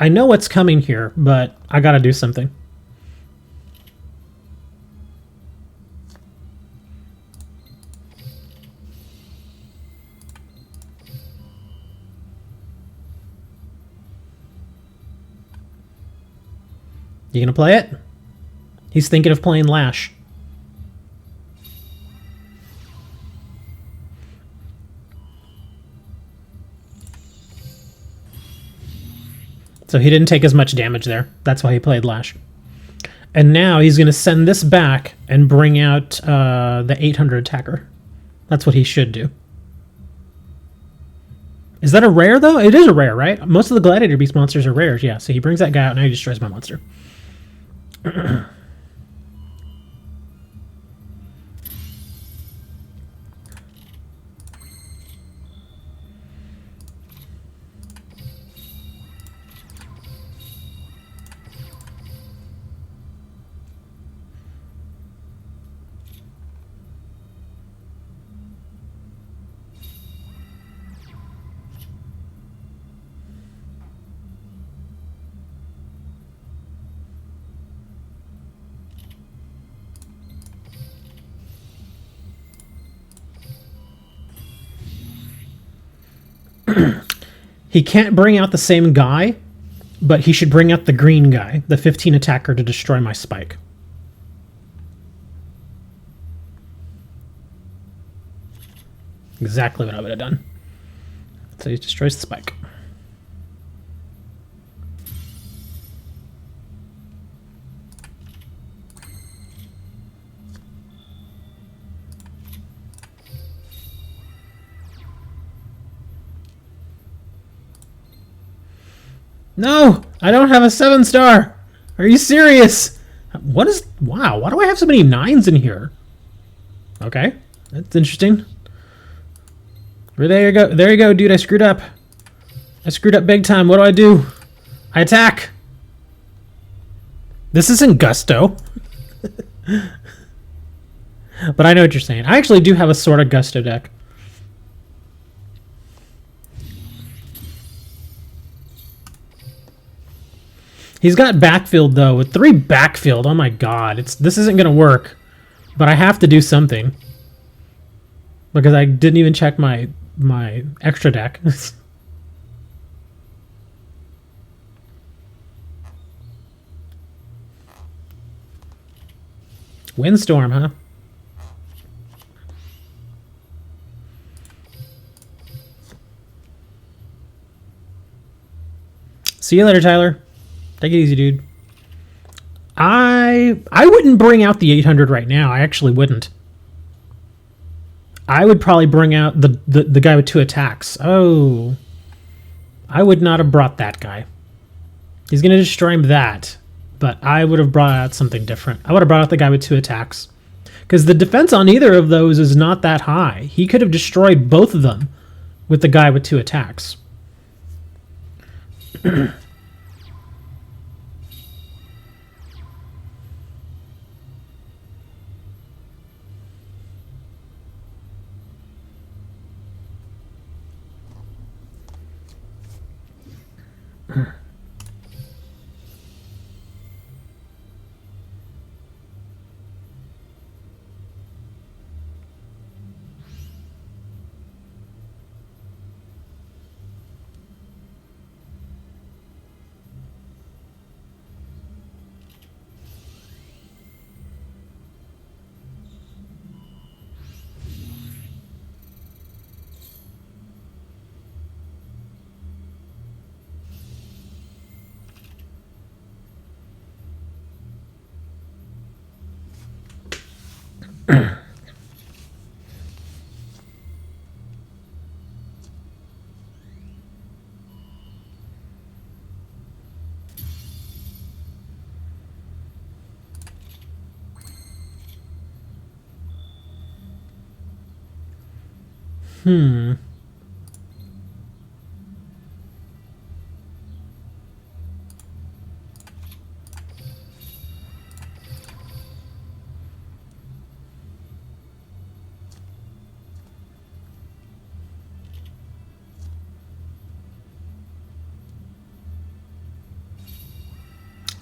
I know what's coming here, but I gotta do something. You gonna play it? He's thinking of playing Lash. So he didn't take as much damage there. That's why he played Lash. And now he's going to send this back and bring out the 800 attacker. That's what he should do. Is that a rare, though? It is a rare, right? Most of the Gladiator Beast monsters are rares, yeah. So he brings that guy out, and now he destroys my monster. He can't bring out the same guy, but he should bring out the green guy, the 15 attacker, to destroy my spike. Exactly what I would have done. So he destroys the spike. No, I don't have a 7-star. Are you serious? What is... Wow, why do I have so many 9s in here? Okay, that's interesting. There you go. There you go, dude. I screwed up. I screwed up big time. What do? I attack. This isn't Gusto. But I know what you're saying. I actually do have a sort of Gusto deck. He's got backfield, though. With 3 backfield, oh my god. This isn't going to work. But I have to do something. Because I didn't even check my extra deck. Windstorm, huh? See you later, Tyler. Take it easy, dude. I wouldn't bring out the 800 right now. I actually wouldn't. I would probably bring out the guy with 2 attacks. Oh. I would not have brought that guy. He's going to destroy him that. But I would have brought out something different. I would have brought out the guy with 2 attacks. Because the defense on either of those is not that high. He could have destroyed both of them with the guy with 2 attacks.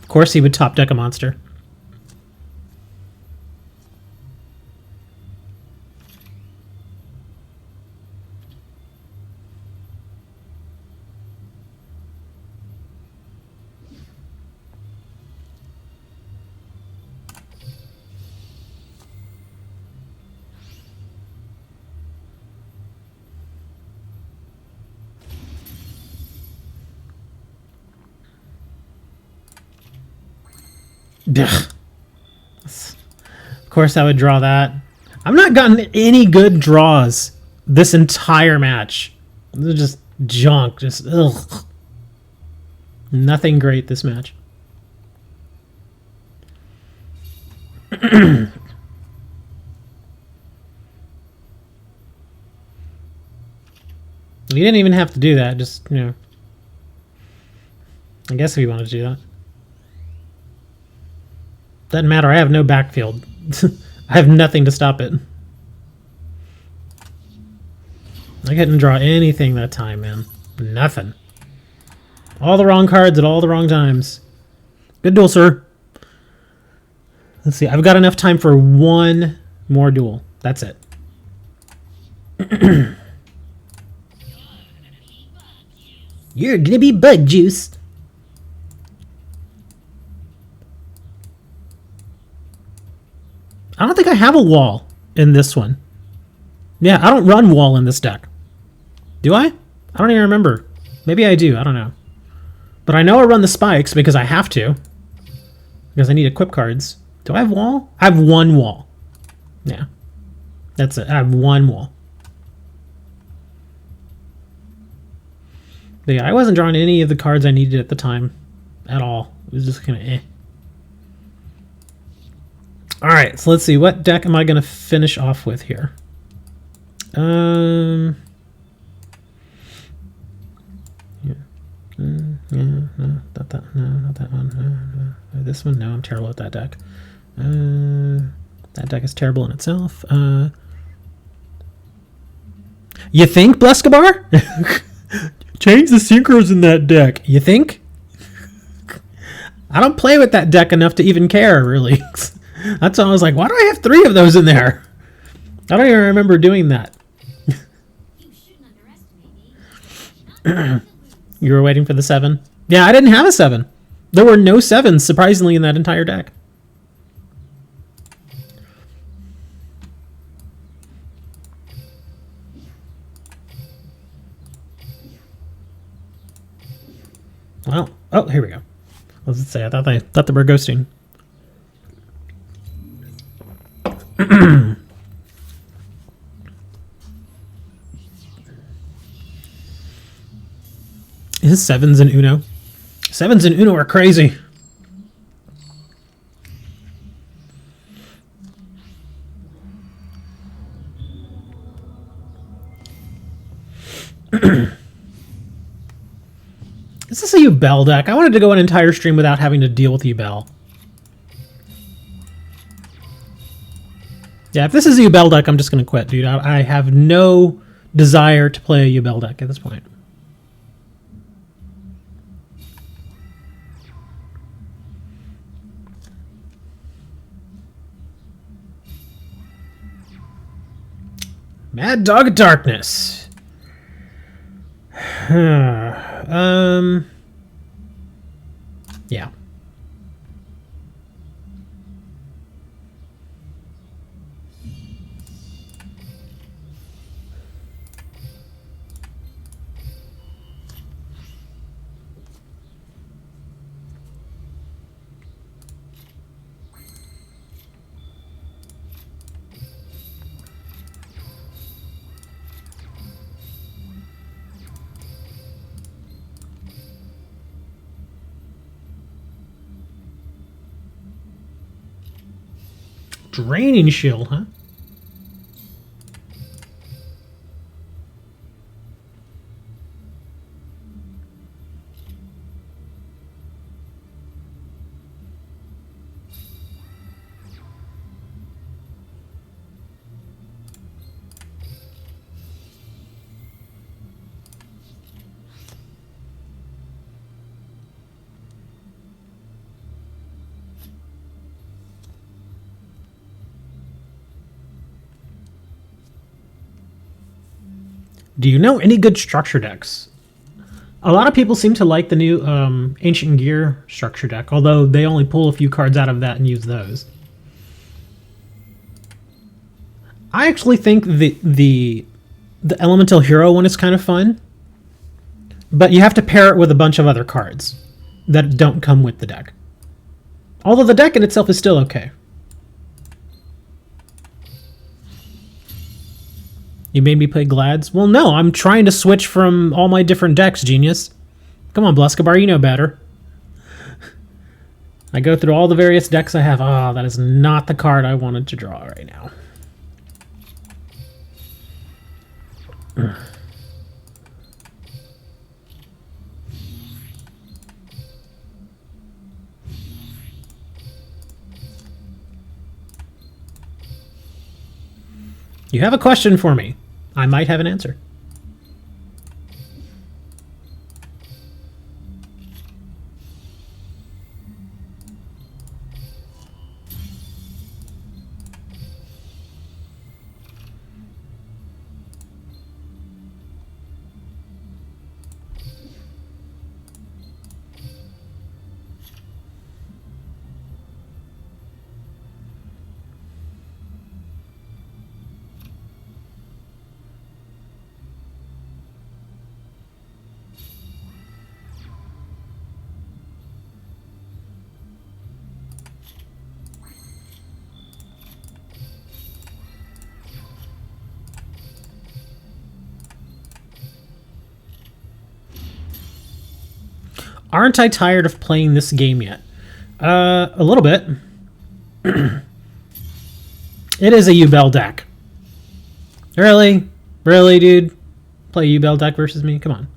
Of course he would top deck a monster. Ugh. Of course I would draw that. I've not gotten any good draws this entire match. They're just junk. Just ugh. Nothing great this match. You didn't even have to do that, just, you know. I guess if you wanted to do that. Doesn't matter, I have no backfield. I have nothing to stop it. I couldn't draw anything that time, man. Nothing. All the wrong cards at all the wrong times. Good duel, sir. Let's see, I've got enough time for one more duel. That's it. You're gonna be bug juiced. I don't think I have a wall in this one. Yeah, I don't run wall in this deck. Do I? I don't even remember. Maybe I do, I don't know. But I know I run the spikes because I have to. Because I need equip cards. Do I have wall? I have one wall. Yeah. That's it. I have one wall. But yeah, I wasn't drawing any of the cards I needed at the time. At all. It was just kind of eh. Alright, so let's see. What deck am I going to finish off with here? Yeah. No, not that. No, not that one. No. This one? No, I'm terrible at that deck. That deck is terrible in itself. You think, Bleskabar? Change the synchros in that deck. You think? I don't play with that deck enough to even care, really. That's why I was like, why do I have 3 of those in there? I don't even remember doing that. You were waiting for the 7? Yeah, I didn't have a 7. There were no 7s, surprisingly, in that entire deck. Well, oh, here we go. What does it say? I thought they were ghosting. Is 7s in Uno? 7s in Uno are crazy. Is this a Yubel deck? I wanted to go an entire stream without having to deal with Yubel. Yeah, if this is a Yubel deck, I'm just going to quit, dude. I have no desire to play a Yubel deck at this point. Mad Dog of Darkness. Yeah. Draining Shield, huh? Do you know any good structure decks? A lot of people seem to like the new Ancient Gear structure deck, although they only pull a few cards out of that and use those. I actually think the Elemental Hero one is kind of fun, but you have to pair it with a bunch of other cards that don't come with the deck. Although the deck in itself is still okay. You made me play Glads? Well, no, I'm trying to switch from all my different decks, genius. Come on, Bleskabar, you know better. I go through all the various decks I have. Ah, that is not the card I wanted to draw right now. You have a question for me. I might have an answer. Aren't I tired of playing this game yet? A little bit. It is a Yubel deck. Really? Really, dude? Play Yubel deck versus me? Come on.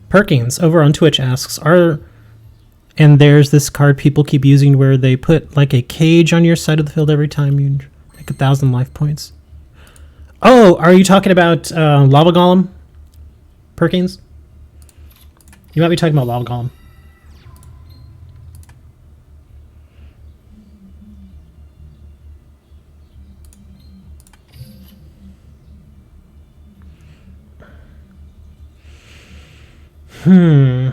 Perkins over on Twitch asks, and there's this card people keep using where they put like a cage on your side of the field every time you make 1,000 life points. Oh, are you talking about Lava Golem? Perkins? You might be talking about Lava Golem. Hmm.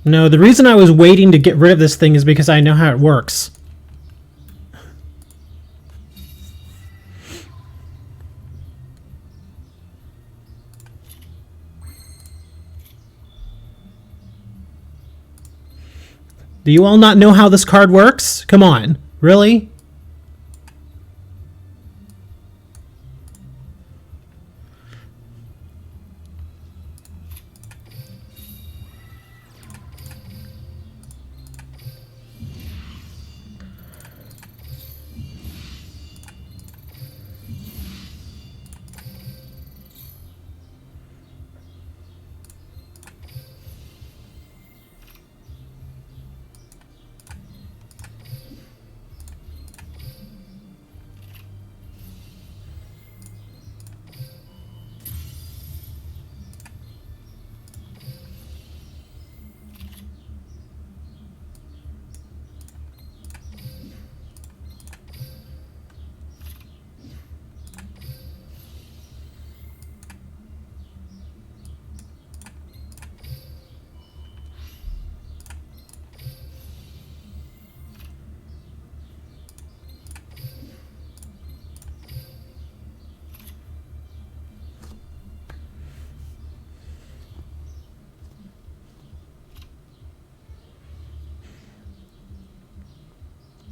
No, the reason I was waiting to get rid of this thing is because I know how it works. Do you all not know how this card works? Come on. Really?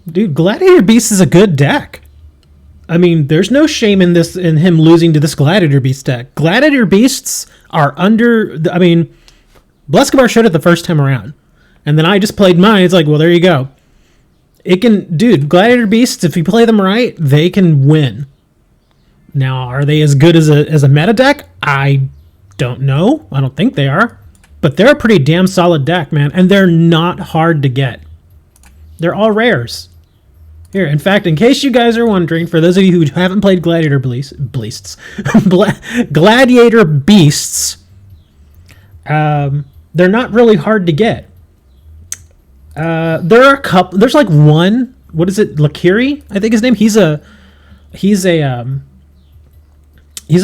Dude, Gladiator Beast is a good deck. I mean, there's no shame in this, in him losing to this Gladiator Beast deck. Gladiator Beasts are under. I mean, Blescobar showed it the first time around, and then I just played mine. It's like, well, there you go. It can, dude. Gladiator Beasts, if you play them right, they can win. Now, are they as good as a meta deck? I don't know. I don't think they are, but they're a pretty damn solid deck, man, and they're not hard to get. They're all rares. Here, in fact, in case you guys are wondering, for those of you who haven't played Gladiator Beasts, Gladiator Beasts, they're not really hard to get. There are a couple. There's like one. What is it? Lakiri, I think his name. He's a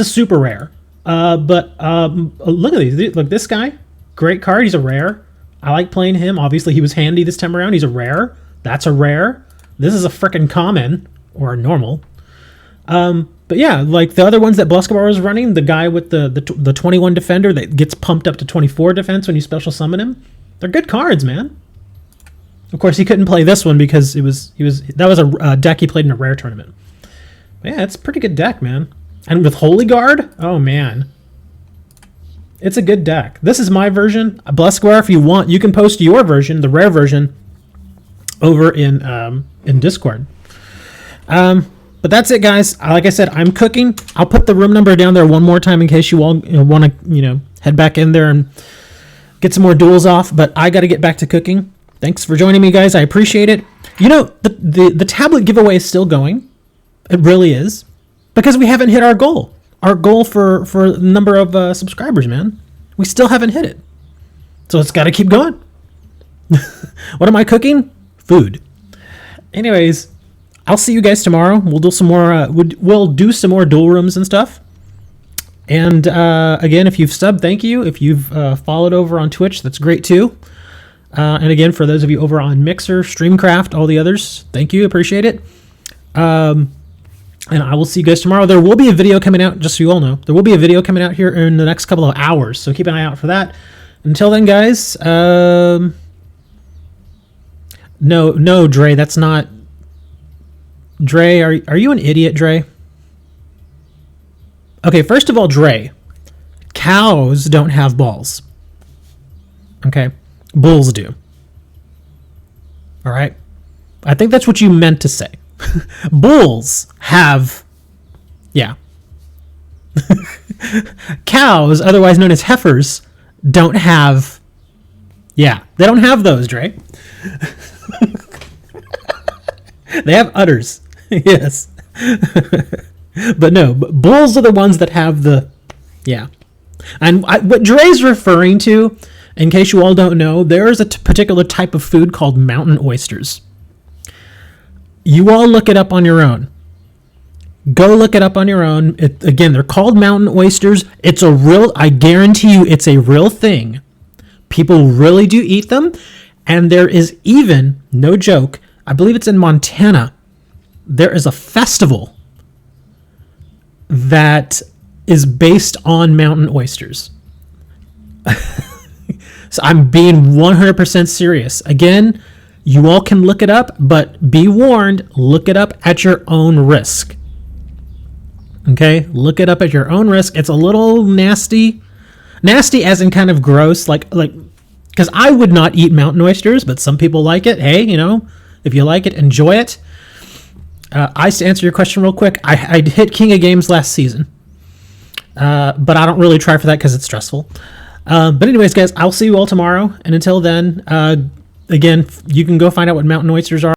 super rare. But look at these. Look, this guy, great card. He's a rare. I like playing him. Obviously, he was handy this time around. He's a rare. That's a rare. This is a freaking common or a normal. But yeah, like the other ones that Blescobar was running, the guy with the 21 defender that gets pumped up to 24 defense when you special summon him, they're good cards, man. Of course, he couldn't play this one because that was a deck he played in a rare tournament. But yeah, it's a pretty good deck, man. And with Holy Guard, oh man, it's a good deck. This is my version. Blescobar, if you want, you can post your version, the rare version, over in Discord. But that's it, guys. Like I said, I'm cooking. I'll put the room number down there one more time in case you all want to, head back in there and get some more duels off. But I got to get back to cooking. Thanks for joining me, guys. I appreciate it. The tablet giveaway is still going. It really is, because we haven't hit our goal. Our goal for the number of subscribers, man. We still haven't hit it. So it's got to keep going. What am I cooking? Food. Anyways, I'll see you guys tomorrow. We'll do some more. We'll do some more duel rooms and stuff. And again, if you've subbed, thank you. If you've followed over on Twitch, that's great too. And again, for those of you over on Mixer, Streamcraft, all the others, thank you. Appreciate it. And I will see you guys tomorrow. There will be a video coming out, just so you all know. There will be a video coming out here in the next couple of hours, so keep an eye out for that. Until then, guys, no, Dre, that's not... Dre, are you an idiot, Dre? Okay, first of all, Dre, cows don't have balls. Okay? Bulls do. All right? I think that's what you meant to say. Bulls have... Yeah. Cows, otherwise known as heifers, don't have... Yeah, they don't have those, Dre. They have udders. Yes. But no, bulls are the ones that have the... Yeah. And what Dre's referring to, in case you all don't know, there is a particular type of food called mountain oysters. You all look it up on your own. Go look it up on your own. Again, they're called mountain oysters. It's a real... I guarantee you it's a real thing. People really do eat them. And there is even, no joke, I believe it's in Montana, there is a festival that is based on mountain oysters. So I'm being 100% serious. Again, you all can look it up, but be warned, look it up at your own risk. Okay? Look it up at your own risk. It's a little nasty. Nasty as in kind of gross, like because I would not eat mountain oysters, but some people like it. Hey, if you like it, enjoy it. To answer your question real quick, I hit King of Games last season, but I don't really try for that because it's stressful. But anyways, guys, I'll see you all tomorrow. And until then, again, you can go find out what mountain oysters are.